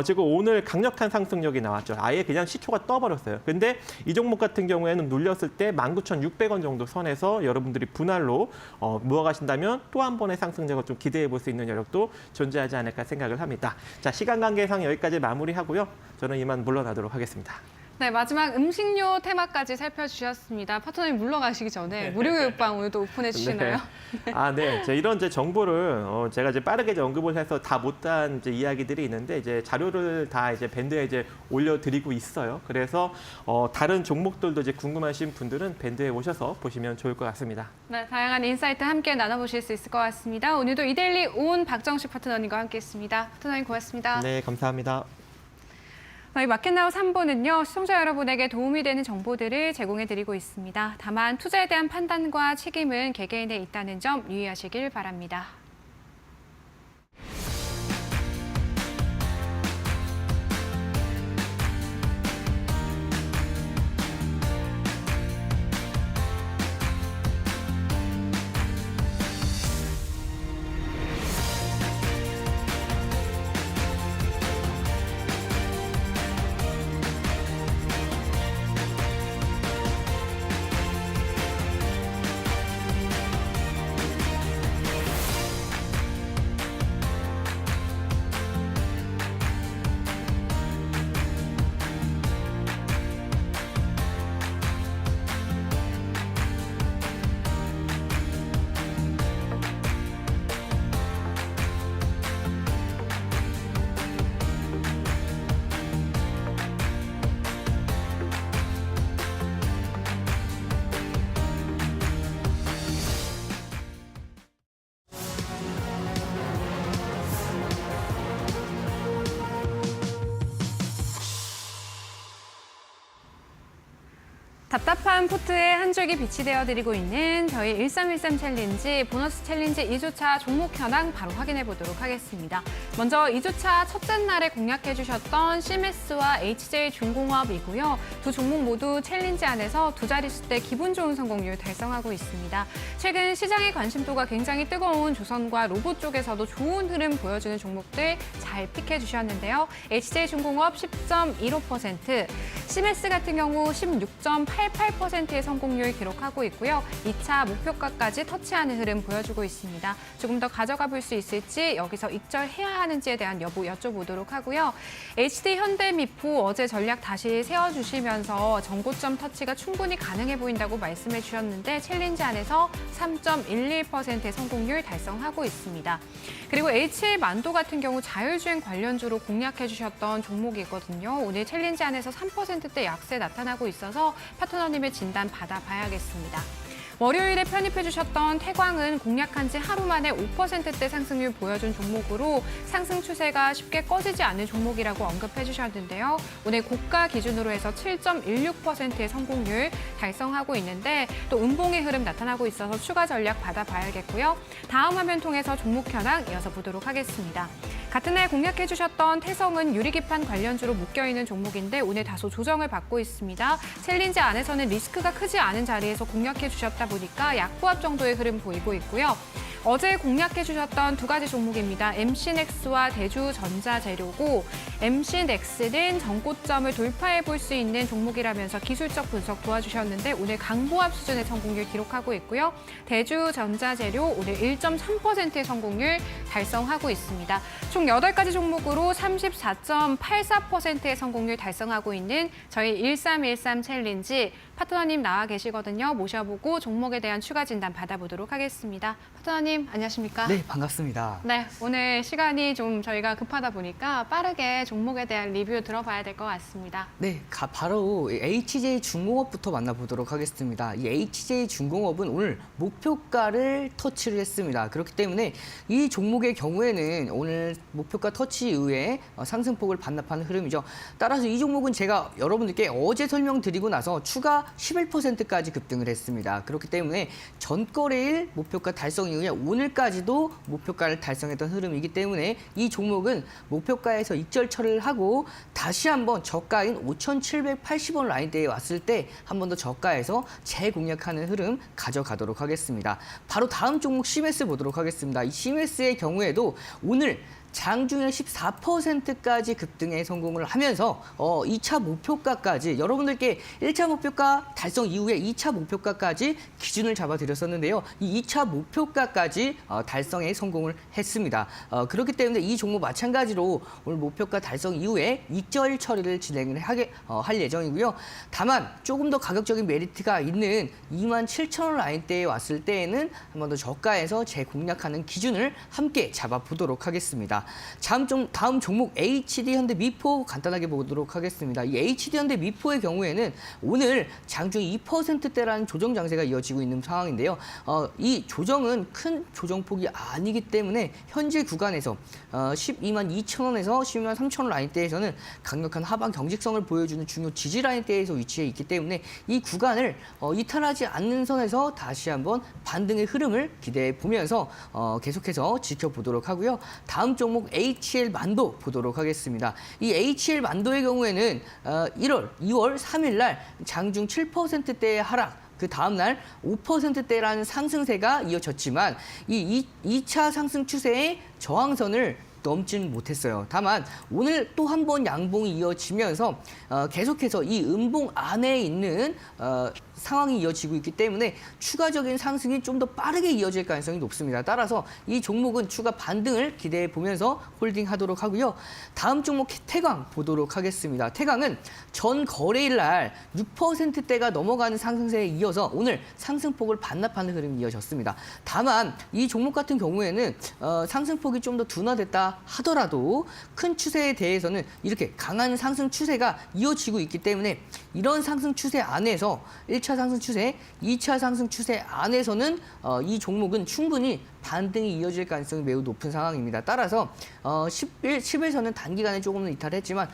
지금 오늘 강력한 상승력이 나왔죠. 아예 그냥 시초가 떠버렸어요. 근데 이 종목 같은 경우에는 눌렸을 때 19,600원 정도 선에서 여러분들이 분할로 모아가신다면 또 한 번의 상승력을 좀 기대해 볼 수 있는 여력도 존재하지 않을까 생각을 합니다. 자, 시간 관계상 여기까지 마무리하고요. 저는 이만 물러나도록 하겠습니다. 네, 마지막 음식료 테마까지 살펴주셨습니다. 파트너님 물러가시기 전에 무료교육방 오늘도 오픈해 주시나요? 네. 이런 정보를 제가 이제 빠르게 언급을 해서 다 못한 이야기들이 있는데 이제 자료를 다 이제 밴드에 이제 올려드리고 있어요. 그래서 다른 종목들도 이제 궁금하신 분들은 밴드에 오셔서 보시면 좋을 것 같습니다. 네, 다양한 인사이트 함께 나눠보실 수 있을 것 같습니다. 오늘도 이데일리 온 박정식 파트너님과 함께했습니다. 파트너님 고맙습니다. 네, 감사합니다. 저희 마켓나우 3부는요, 시청자 여러분에게 도움이 되는 정보들을 제공해드리고 있습니다. 다만 투자에 대한 판단과 책임은 개개인에 있다는 점 유의하시길 바랍니다. 답답한 포트에 한 줄기 빛이 되어드리고 있는 저희 1313 챌린지 보너스 챌린지 2주차 종목 현황 바로 확인해 보도록 하겠습니다. 먼저 2주차 첫째 날에 공략해 주셨던 CMS와 HJ중공업이고요. 두 종목 모두 챌린지 안에서 두 자릿수대 기분 좋은 성공률 달성하고 있습니다. 최근 시장의 관심도가 굉장히 뜨거운 조선과 로봇 쪽에서도 좋은 흐름 보여주는 종목들 잘 픽해 주셨는데요. HJ중공업 10.15%, CMS 같은 경우 16.88%의 성공률 기록하고 있고요. 2차 목표가까지 터치하는 흐름 보여주고 있습니다. 조금 더 가져가 볼 수 있을지 여기서 익절해야 하는지에 대한 여부 여쭤보도록 하고요. HD 현대미포 어제 전략 다시 세워주시면서 전고점 터치가 충분히 가능해 보인다고 말씀해 주셨는데 챌린지 안에서 3.11%의 성공률 달성하고 있습니다. 그리고 HL만도 같은 경우 자율주행 관련주로 공략해 주셨던 종목이거든요. 오늘 챌린지 안에서 3%대 약세 나타나고 있어서 파트너님의 진단 받아봐야겠습니다. 월요일에 편입해 주셨던 태광은 공략한 지 하루 만에 5%대 상승률 보여준 종목으로 상승 추세가 쉽게 꺼지지 않는 종목이라고 언급해 주셨는데요. 오늘 고가 기준으로 해서 7.16%의 성공률 달성하고 있는데 또 음봉의 흐름 나타나고 있어서 추가 전략 받아봐야겠고요. 다음 화면 통해서 종목 현황 이어서 보도록 하겠습니다. 같은 날 공략해 주셨던 태성은 유리기판 관련주로 묶여있는 종목인데 오늘 다소 조정을 받고 있습니다. 챌린지 안에서는 리스크가 크지 않은 자리에서 공략해 주셨다 보니까 약보합 정도의 흐름 보이고 있고요. 어제 공략해 주셨던 두 가지 종목입니다. MC넥스와 대주전자재료고 MC넥스는 전고점을 돌파해 볼 수 있는 종목이라면서 기술적 분석 도와주셨는데 오늘 강보합 수준의 성공률 기록하고 있고요. 대주전자재료 오늘 1.3%의 성공률 달성하고 있습니다. 총 8가지 종목으로 34.84%의 성공률 달성하고 있는 저희 1313 챌린지 파트너님 나와 계시거든요. 모셔보고 종목에 대한 추가 진단 받아보도록 하겠습니다. 파트너님 대표님 안녕하십니까? 네, 반갑습니다. 네, 오늘 시간이 좀 저희가 급하다 보니까 빠르게 종목에 대한 리뷰 들어봐야 될 것 같습니다. 네, 바로 HJ중공업부터 만나보도록 하겠습니다. 이 HJ중공업은 오늘 목표가를 터치를 했습니다. 그렇기 때문에 이 종목의 경우에는 오늘 목표가 터치 이후에 상승폭을 반납하는 흐름이죠. 따라서 이 종목은 제가 여러분들께 어제 설명드리고 나서 추가 11%까지 급등을 했습니다. 그렇기 때문에 전거래일 목표가 달성 이후에 오늘까지도 목표가를 달성했던 흐름이기 때문에 이 종목은 목표가에서 익절처를 하고 다시 한번 저가인 5,780원 라인대에 왔을 때 한 번 더 저가에서 재공략하는 흐름 가져가도록 하겠습니다. 바로 다음 종목 CMS 보도록 하겠습니다. 이 CMS의 경우에도 오늘 장중에 14%까지 급등에 성공을 하면서 2차 목표가까지 여러분들께 1차 목표가 달성 이후에 2차 목표가까지 기준을 잡아드렸었는데요. 이 2차 목표가까지 달성에 성공을 했습니다. 그렇기 때문에 이 종목 마찬가지로 오늘 목표가 달성 이후에 익절 처리를 진행을 할 예정이고요. 다만 조금 더 가격적인 메리트가 있는 27,000원 라인대에 왔을 때에는 한 번 더 저가에서 재공략하는 기준을 함께 잡아보도록 하겠습니다. 다음 종목 HD현대미포 간단하게 보도록 하겠습니다. 이 HD현대미포의 경우에는 오늘 장중 2%대라는 조정 장세가 이어지고 있는 상황인데요. 이 조정은 큰 조정폭이 아니기 때문에 현재 구간에서 122,000원에서 123,000원 라인대에서는 강력한 하방 경직성을 보여주는 중요 지지 라인대에서 위치해 있기 때문에 이 구간을 이탈하지 않는 선에서 다시 한번 반등의 흐름을 기대해 보면서 계속해서 지켜보도록 하고요. 다음 종목 HL만도 보도록 하겠습니다. 이 HL만도의 경우에는 2월 3일 날 장중 7%대의 하락 그 다음날 5%대라는 상승세가 이어졌지만 이 2차 상승 추세의 저항선을 넘지는 못했어요. 다만 오늘 또 한 번 양봉이 이어지면서 계속해서 이 음봉 안에 있는 상황이 이어지고 있기 때문에 추가적인 상승이 좀 더 빠르게 이어질 가능성이 높습니다. 따라서 이 종목은 추가 반등을 기대해 보면서 홀딩하도록 하고요. 다음 종목 태광 보도록 하겠습니다. 태광은 전 거래일 날 6%대가 넘어가는 상승세에 이어서 오늘 상승폭을 반납하는 흐름이 이어졌습니다. 다만 이 종목 같은 경우에는 상승폭이 좀 더 둔화됐다 하더라도 큰 추세에 대해서는 이렇게 강한 상승 추세가 이어지고 있기 때문에 이런 상승 추세 안에서 1차 상승 추세, 2차 상승 추세 안에서는 이 종목은 충분히 반등이 이어질 가능성이 매우 높은 상황입니다. 따라서 10일선은 단기간에 조금은 이탈했지만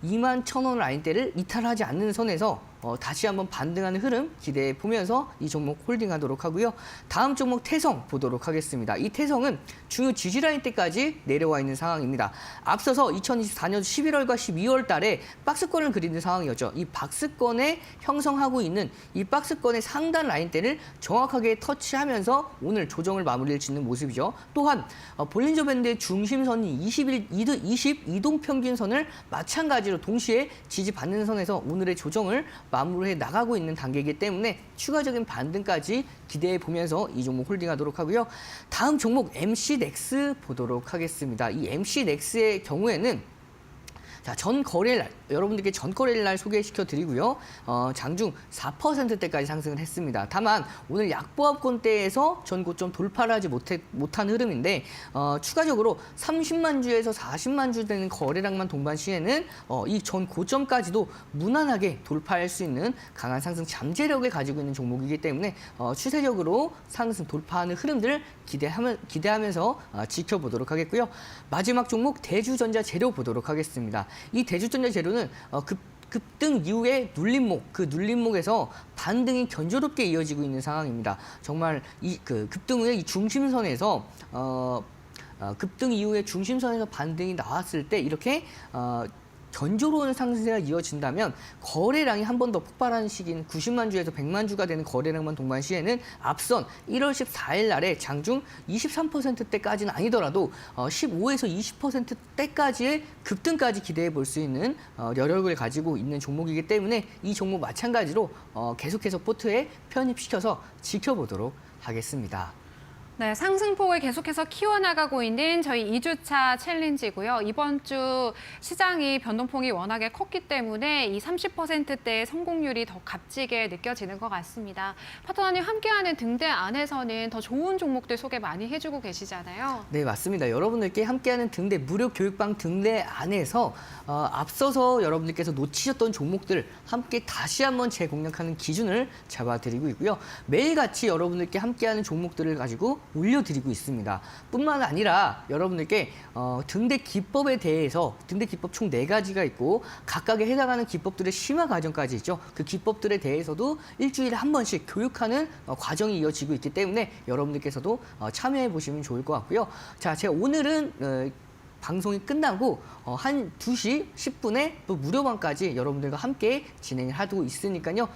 21,000원 라인대를 이탈하지 않는 선에서 다시 한번 반등하는 흐름 기대해 보면서 이 종목 홀딩하도록 하고요. 다음 종목 태성 보도록 하겠습니다. 이 태성은 중요 지지 라인대까지 내려와 있는 상황입니다. 앞서서 2024년 11월과 12월 달에 박스권을 그리는 상황이었죠. 이 박스권에 형성하고 있는 이 박스권의 상단 라인대를 정확하게 터치하면서 오늘 조정을 마무리를 짓는 모습이죠. 또한 볼린저 밴드의 중심선이 22동 평균선을 마찬가지로 동시에 지지받는 선에서 오늘의 조정을 마무리해 나가고 있는 단계이기 때문에 추가적인 반등까지 기대해 보면서 이 종목 홀딩하도록 하고요. 다음 종목 MC넥스 보도록 하겠습니다. 이 MC넥스의 경우에는 자, 전 거래일 날, 여러분들께 전 거래일 날 소개시켜 드리고요. 장중 4%대까지 상승을 했습니다. 다만 오늘 약보합권대에서 전 고점 돌파를 하지 못한 흐름인데 추가적으로 30만 주에서 40만 주 되는 거래량만 동반 시에는 이 전 고점까지도 무난하게 돌파할 수 있는 강한 상승 잠재력을 가지고 있는 종목이기 때문에 추세적으로 상승 돌파하는 흐름들을 기대하면서 지켜보도록 하겠고요. 마지막 종목 대주전자 재료 보도록 하겠습니다. 이 대주전자 재료는 급등 이후에 눌림목, 그 눌림목에서 반등이 견조롭게 이어지고 있는 상황입니다. 정말 급등 후에 이 중심선에서 급등 이후에 중심선에서 반등이 나왔을 때 이렇게 견조로운 상승세가 이어진다면 거래량이 한 번 더 폭발하는 시기인 90만 주에서 100만 주가 되는 거래량만 동반 시에는 앞선 1월 14일 날에 장중 23%대까지는 아니더라도 15에서 20%대까지의 급등까지 기대해 볼 수 있는 여력을 가지고 있는 종목이기 때문에 이 종목 마찬가지로 계속해서 포트에 편입시켜서 지켜보도록 하겠습니다. 네, 상승폭을 계속해서 키워나가고 있는 저희 2주차 챌린지고요. 이번 주 시장이 변동폭이 워낙에 컸기 때문에 이 30%대의 성공률이 더 값지게 느껴지는 것 같습니다. 파트너님 함께하는 등대 안에서는 더 좋은 종목들 소개 많이 해주고 계시잖아요. 네, 맞습니다. 여러분들께 함께하는 등대 무료 교육방 등대 안에서 앞서서 여러분들께서 놓치셨던 종목들 함께 다시 한번 재공략하는 기준을 잡아드리고 있고요. 매일같이 여러분들께 함께하는 종목들을 가지고 올려드리고 있습니다. 뿐만 아니라 여러분들께 등대 기법에 대해서 등대 기법 총 4가지가 있고 각각에 해당하는 기법들의 심화 과정까지 있죠. 그 기법들에 대해서도 일주일에 한 번씩 교육하는 과정이 이어지고 있기 때문에 여러분들께서도 참여해 보시면 좋을 것 같고요. 자, 제가 오늘은 방송이 끝나고 한 2시 10분에 또 무료방까지 여러분들과 함께 진행을 하고 있으니까요.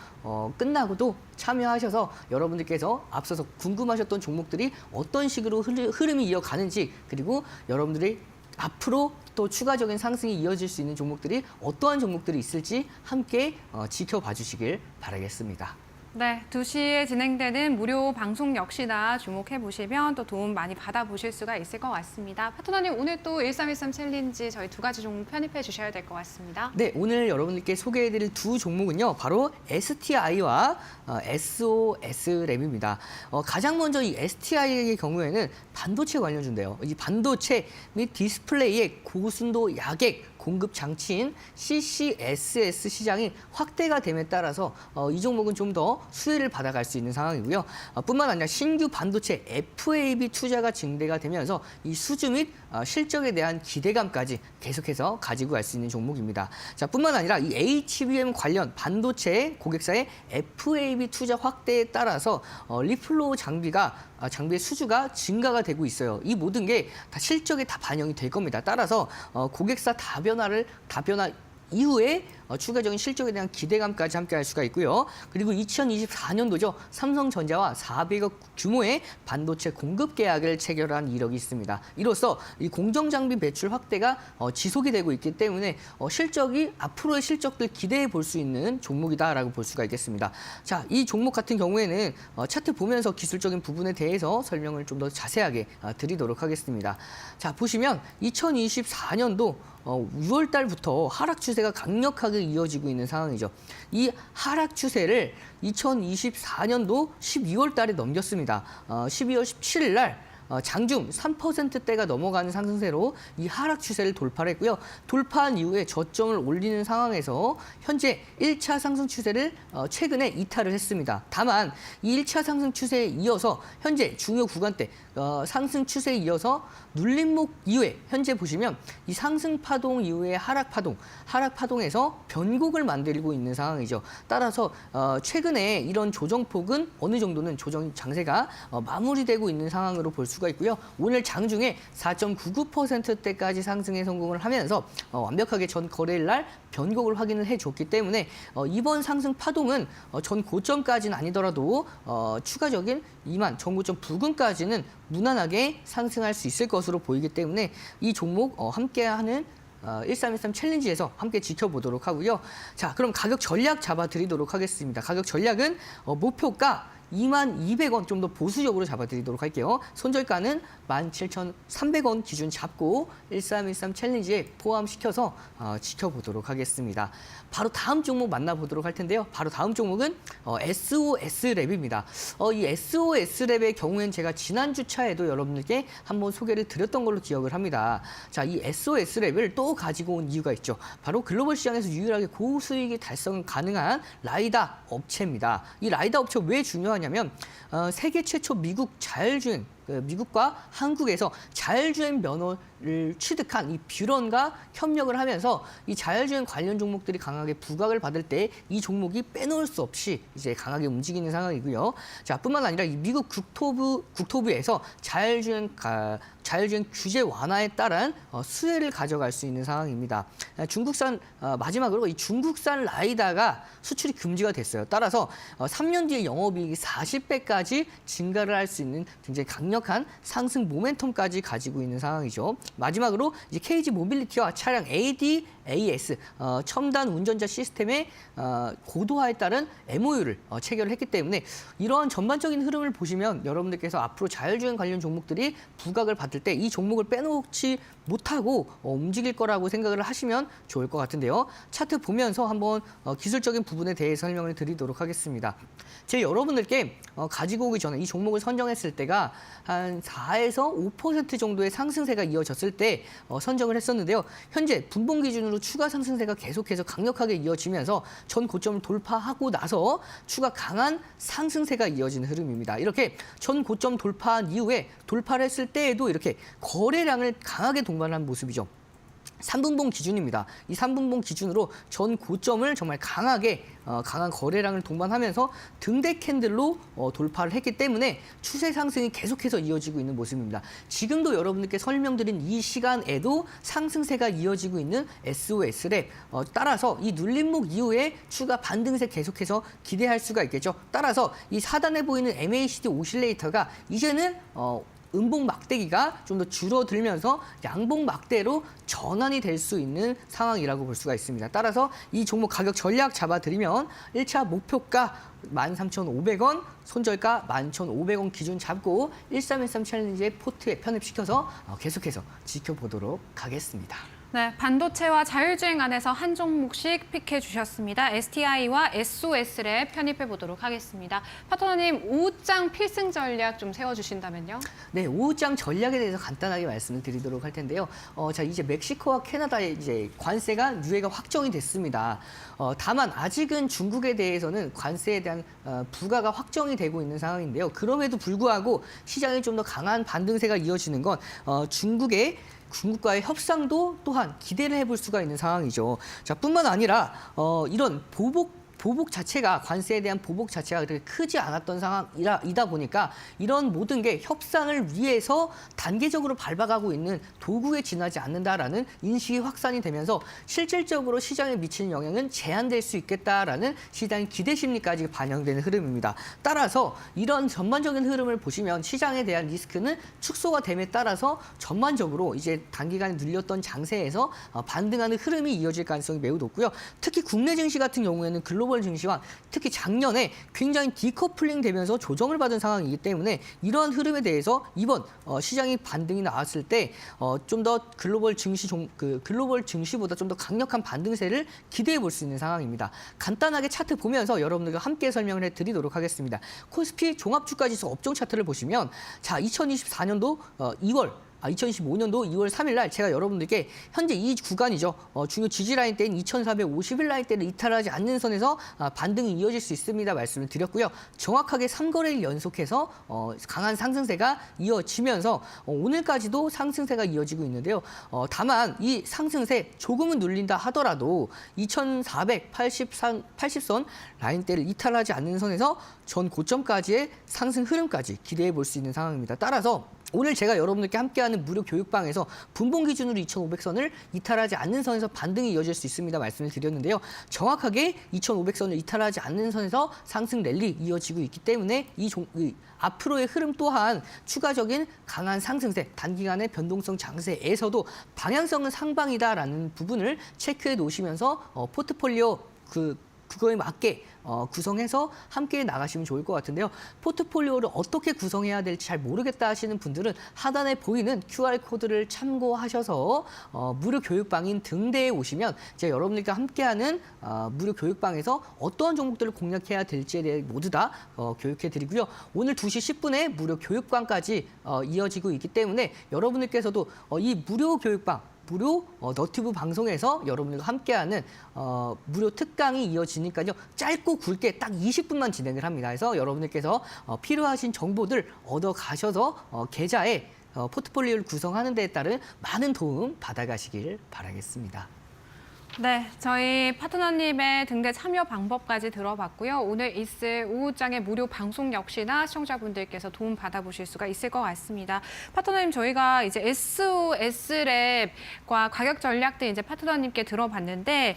끝나고도 참여하셔서 여러분들께서 앞서서 궁금하셨던 종목들이 어떤 식으로 흐름이 이어가는지 그리고 여러분들이 앞으로 또 추가적인 상승이 이어질 수 있는 종목들이 어떠한 종목들이 있을지 함께 지켜봐 주시길 바라겠습니다. 네, 2시에 진행되는 무료 방송 역시나 주목해 보시면 또 도움 많이 받아보실 수가 있을 것 같습니다. 파트너님 오늘 또 1313 챌린지 저희 2가지 종목 편입해 주셔야 될 것 같습니다. 네, 오늘 여러분들께 소개해드릴 2 종목은요. 바로 STI와 SOS랩입니다. 가장 먼저 이 STI의 경우에는 반도체 관련주인데요. 이 반도체 및 디스플레이의 고순도 야객 공급 장치인 CCSS 시장이 확대가 됨에 따라서 이 종목은 좀 더 수혜를 받아갈 수 있는 상황이고요. 뿐만 아니라 신규 반도체 FAB 투자가 증대가 되면서 이 수주 및 실적에 대한 기대감까지 계속해서 가지고 갈 수 있는 종목입니다. 자, 뿐만 아니라 이 HBM 관련 반도체 고객사의 FAB 투자 확대에 따라서 리플로우 장비의 수주가 증가가 되고 있어요. 이 모든 게 다 실적에 다 반영이 될 겁니다. 따라서 고객사 다변화 이후에 추가적인 실적에 대한 기대감까지 함께 할 수가 있고요. 그리고 2024년도죠. 삼성전자와 400억 규모의 반도체 공급 계약을 체결한 이력이 있습니다. 이로써 이 공정장비 매출 확대가 지속이 되고 있기 때문에 실적이 앞으로의 실적들 기대해 볼 수 있는 종목이다라고 볼 수가 있겠습니다. 자, 이 종목 같은 경우에는 차트 보면서 기술적인 부분에 대해서 설명을 좀 더 자세하게 드리도록 하겠습니다. 자, 보시면 2024년도 6월 달부터 하락 추세가 강력하게 이어지고 있는 상황이죠. 이 하락 추세를 2024년도 12월 달에 넘겼습니다. 12월 17일 날 장중 3%대가 넘어가는 상승세로 이 하락 추세를 돌파를 했고요. 돌파한 이후에 저점을 올리는 상황에서 현재 1차 상승 추세를 최근에 이탈을 했습니다. 다만 이 1차 상승 추세에 이어서 현재 중요 구간대 상승 추세에 이어서 눌림목 이후에 현재 보시면 이 상승 파동 이후에 하락 파동에서 변곡을 만들고 있는 상황이죠. 따라서 최근에 이런 조정폭은 어느 정도는 조정 장세가 마무리되고 있는 상황으로 볼 수가 있고요. 오늘 장중에 4.99%대까지 상승에 성공을 하면서 완벽하게 전 거래일 날 변곡을 확인을 해줬기 때문에 이번 상승 파동은 전 고점까지는 아니더라도 추가적인 2만 전고점 부근까지는 무난하게 상승할 수 있을 것으로 보이기 때문에 이 종목 함께하는 1313 챌린지에서 함께 지켜보도록 하고요. 자, 그럼 가격 전략 잡아드리도록 하겠습니다. 가격 전략은 목표가 22,200원 좀 더 보수적으로 잡아드리도록 할게요. 손절가는 17,300원 기준 잡고 1313 챌린지에 포함시켜서 지켜보도록 하겠습니다. 바로 다음 종목 만나보도록 할 텐데요. 바로 다음 종목은 SOS랩입니다. 이 SOS랩의 경우엔 제가 지난 주차에도 여러분들께 한번 소개를 드렸던 걸로 기억을 합니다. 자, 이 SOS랩을 또 가지고 온 이유가 있죠. 바로 글로벌 시장에서 유일하게 고수익이 달성 가능한 라이다 업체입니다. 이 라이다 업체 왜 중요하냐면 세계 최초 미국 자율주행 미국과 한국에서 자율주행 면허를 취득한 이 뷰런과 협력을 하면서 이 자율주행 관련 종목들이 강하게 부각을 받을 때 이 종목이 빼놓을 수 없이 이제 강하게 움직이는 상황이고요. 자, 뿐만 아니라 이 미국 국토부에서 자율주행 규제 완화에 따른 수혜를 가져갈 수 있는 상황입니다. 마지막으로 이 중국산 라이다가 수출이 금지가 됐어요. 따라서 3년 뒤에 영업이익이 40배까지 증가를 할 수 있는 굉장히 강력한 상승 모멘텀까지 가지고 있는 상황이죠. 마지막으로 이제 KG 모빌리티와 차량 ADAS 첨단 운전자 시스템의 고도화에 따른 MOU를 체결을 했기 때문에 이러한 전반적인 흐름을 보시면 여러분들께서 앞으로 자율주행 관련 종목들이 부각을 받을 때 이 종목을 빼놓지 못하고 움직일 거라고 생각을 하시면 좋을 것 같은데요. 차트 보면서 한번 기술적인 부분에 대해 설명을 드리도록 하겠습니다. 제가 여러분들께 가지고 오기 전에 이 종목을 선정했을 때가 한 4에서 5% 정도의 상승세가 이어졌을 때 선정을 했었는데요. 현재 분봉 기준으로 추가 상승세가 계속해서 강력하게 이어지면서 전 고점을 돌파하고 나서 추가 강한 상승세가 이어지는 흐름입니다. 이렇게 전 고점 돌파한 이후에 돌파를 했을 때에도 이렇게 거래량을 강하게 동반한 모습이죠. 3분봉 기준입니다. 이 3분봉 기준으로 전 고점을 정말 강하게 강한 거래량을 동반하면서 등대 캔들로 돌파를 했기 때문에 추세 상승이 계속해서 이어지고 있는 모습입니다. 지금도 여러분들께 설명드린 이 시간에도 상승세가 이어지고 있는 SOS랩 따라서 이 눌림목 이후에 추가 반등세 계속해서 기대할 수가 있겠죠. 따라서 이 사단에 보이는 MACD 오실레이터가 이제는 음봉 막대기가 좀 더 줄어들면서 양봉 막대로 전환이 될 수 있는 상황이라고 볼 수가 있습니다. 따라서 이 종목 가격 전략 잡아드리면 1차 목표가 13,500원, 손절가 11,500원 기준 잡고 1313 챌린지의 포트에 편입시켜서 계속해서 지켜보도록 하겠습니다. 네, 반도체와 자율주행 안에서 한 종목씩 픽해 주셨습니다. STI와 SOS를 편입해 보도록 하겠습니다. 파트너님, 오후장 필승 전략 좀 세워주신다면요? 네, 오후장 전략에 대해서 간단하게 말씀을 드리도록 할 텐데요. 자, 이제 멕시코와 캐나다의 이제 관세가 유예가 확정이 됐습니다. 다만 아직은 중국에 대해서는 관세에 대한 부과가 확정이 되고 있는 상황인데요. 그럼에도 불구하고 시장이 좀 더 강한 반등세가 이어지는 건 중국과의 협상도 또한 기대를 해볼 수가 있는 상황이죠. 자, 뿐만 아니라 이런 보복 자체가 관세에 대한 보복 자체가 그렇게 크지 않았던 상황이다 보니까 이런 모든 게 협상을 위해서 단계적으로 밟아가고 있는 도구에 지나지 않는다라는 인식이 확산이 되면서 실질적으로 시장에 미치는 영향은 제한될 수 있겠다라는 시장의 기대 심리까지 반영되는 흐름입니다. 따라서 이런 전반적인 흐름을 보시면 시장에 대한 리스크는 축소가 됨에 따라서 전반적으로 이제 단기간에 눌렸던 장세에서 반등하는 흐름이 이어질 가능성이 매우 높고요. 특히 국내 증시 같은 경우에는 글로벌 증시와 특히 작년에 굉장히 디커플링 되면서 조정을 받은 상황이기 때문에 이러한 흐름에 대해서 이번 시장이 반등이 나왔을 때 좀 더 글로벌 증시보다 좀 더 강력한 반등세를 기대해 볼 수 있는 상황입니다. 간단하게 차트 보면서 여러분들과 함께 설명을 해드리도록 하겠습니다. 코스피 종합주가지수 업종 차트를 보시면 자 2024년도 2025년도 2월 3일 날 제가 여러분들께 현재 이 구간이죠. 중요 지지 라인 때인 2450일 라인 때를 이탈하지 않는 선에서 반등이 이어질 수 있습니다. 말씀을 드렸고요. 정확하게 3거래일 연속해서 강한 상승세가 이어지면서 오늘까지도 상승세가 이어지고 있는데요. 다만 이 상승세 조금은 눌린다 하더라도 2480선 라인대를 이탈하지 않는 선에서 전 고점까지의 상승 흐름까지 기대해 볼 수 있는 상황입니다. 따라서 오늘 제가 여러분들께 함께하는 무료 교육방에서 분봉 기준으로 2,500선을 이탈하지 않는 선에서 반등이 이어질 수 있습니다. 말씀을 드렸는데요. 정확하게 2,500선을 이탈하지 않는 선에서 상승 랠리 이어지고 있기 때문에 앞으로의 흐름 또한 추가적인 강한 상승세, 단기간의 변동성 장세에서도 방향성은 상방이다라는 부분을 체크해 놓으시면서 포트폴리오 그거에 맞게 구성해서 함께 나가시면 좋을 것 같은데요. 포트폴리오를 어떻게 구성해야 될지 잘 모르겠다 하시는 분들은 하단에 보이는 QR코드를 참고하셔서 무료 교육방인 등대에 오시면 제가 여러분들과 함께하는 무료 교육방에서 어떠한 종목들을 공략해야 될지에 대해 모두 다 교육해드리고요. 오늘 2시 10분에 무료 교육방까지 이어지고 있기 때문에 여러분들께서도 이 무료 교육방 무료 너튜브 방송에서 여러분들과 함께하는 무료 특강이 이어지니까요. 짧고 굵게 딱 20분만 진행을 합니다. 그래서 여러분들께서 필요하신 정보들 얻어가셔서 계좌에 포트폴리오를 구성하는 데에 따른 많은 도움 받아가시길 바라겠습니다. 네, 저희 파트너님의 등대 참여 방법까지 들어봤고요. 오늘 있을 오후장의 무료 방송 역시나 시청자분들께서 도움 받아보실 수가 있을 것 같습니다. 파트너님, 저희가 이제 SOS랩과 가격 전략들 이제 파트너님께 들어봤는데,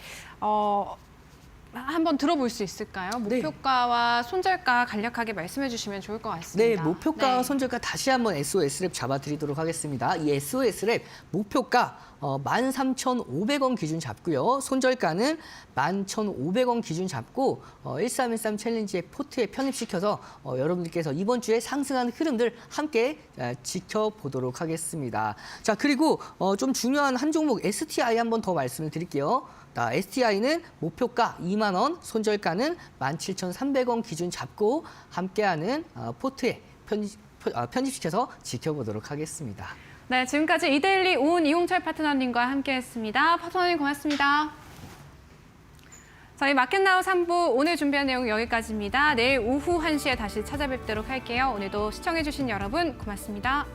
한번 들어볼 수 있을까요? 네. 목표가와 손절가 간략하게 말씀해 주시면 좋을 것 같습니다. 네, 목표가 네. 손절가 다시 한번 SOS랩 잡아드리도록 하겠습니다. 이 SOS랩 목표가 13,500원 기준 잡고요. 손절가는 11,500원 기준 잡고 1313 챌린지의 포트에 편입시켜서 여러분들께서 이번 주에 상승하는 흐름들 함께 지켜보도록 하겠습니다. 자, 그리고 좀 중요한 한 종목 STI 한번 더 말씀을 드릴게요. STI는 목표가 2만 원, 손절가는 17,300원 기준 잡고 함께하는 포트에 편입시켜서 지켜보도록 하겠습니다. 네, 지금까지 이데일리 오은 이홍철 파트너님과 함께했습니다. 파트너님 고맙습니다. 저희 마켓나우 3부 오늘 준비한 내용 여기까지입니다. 내일 오후 1시에 다시 찾아뵙도록 할게요. 오늘도 시청해주신 여러분 고맙습니다.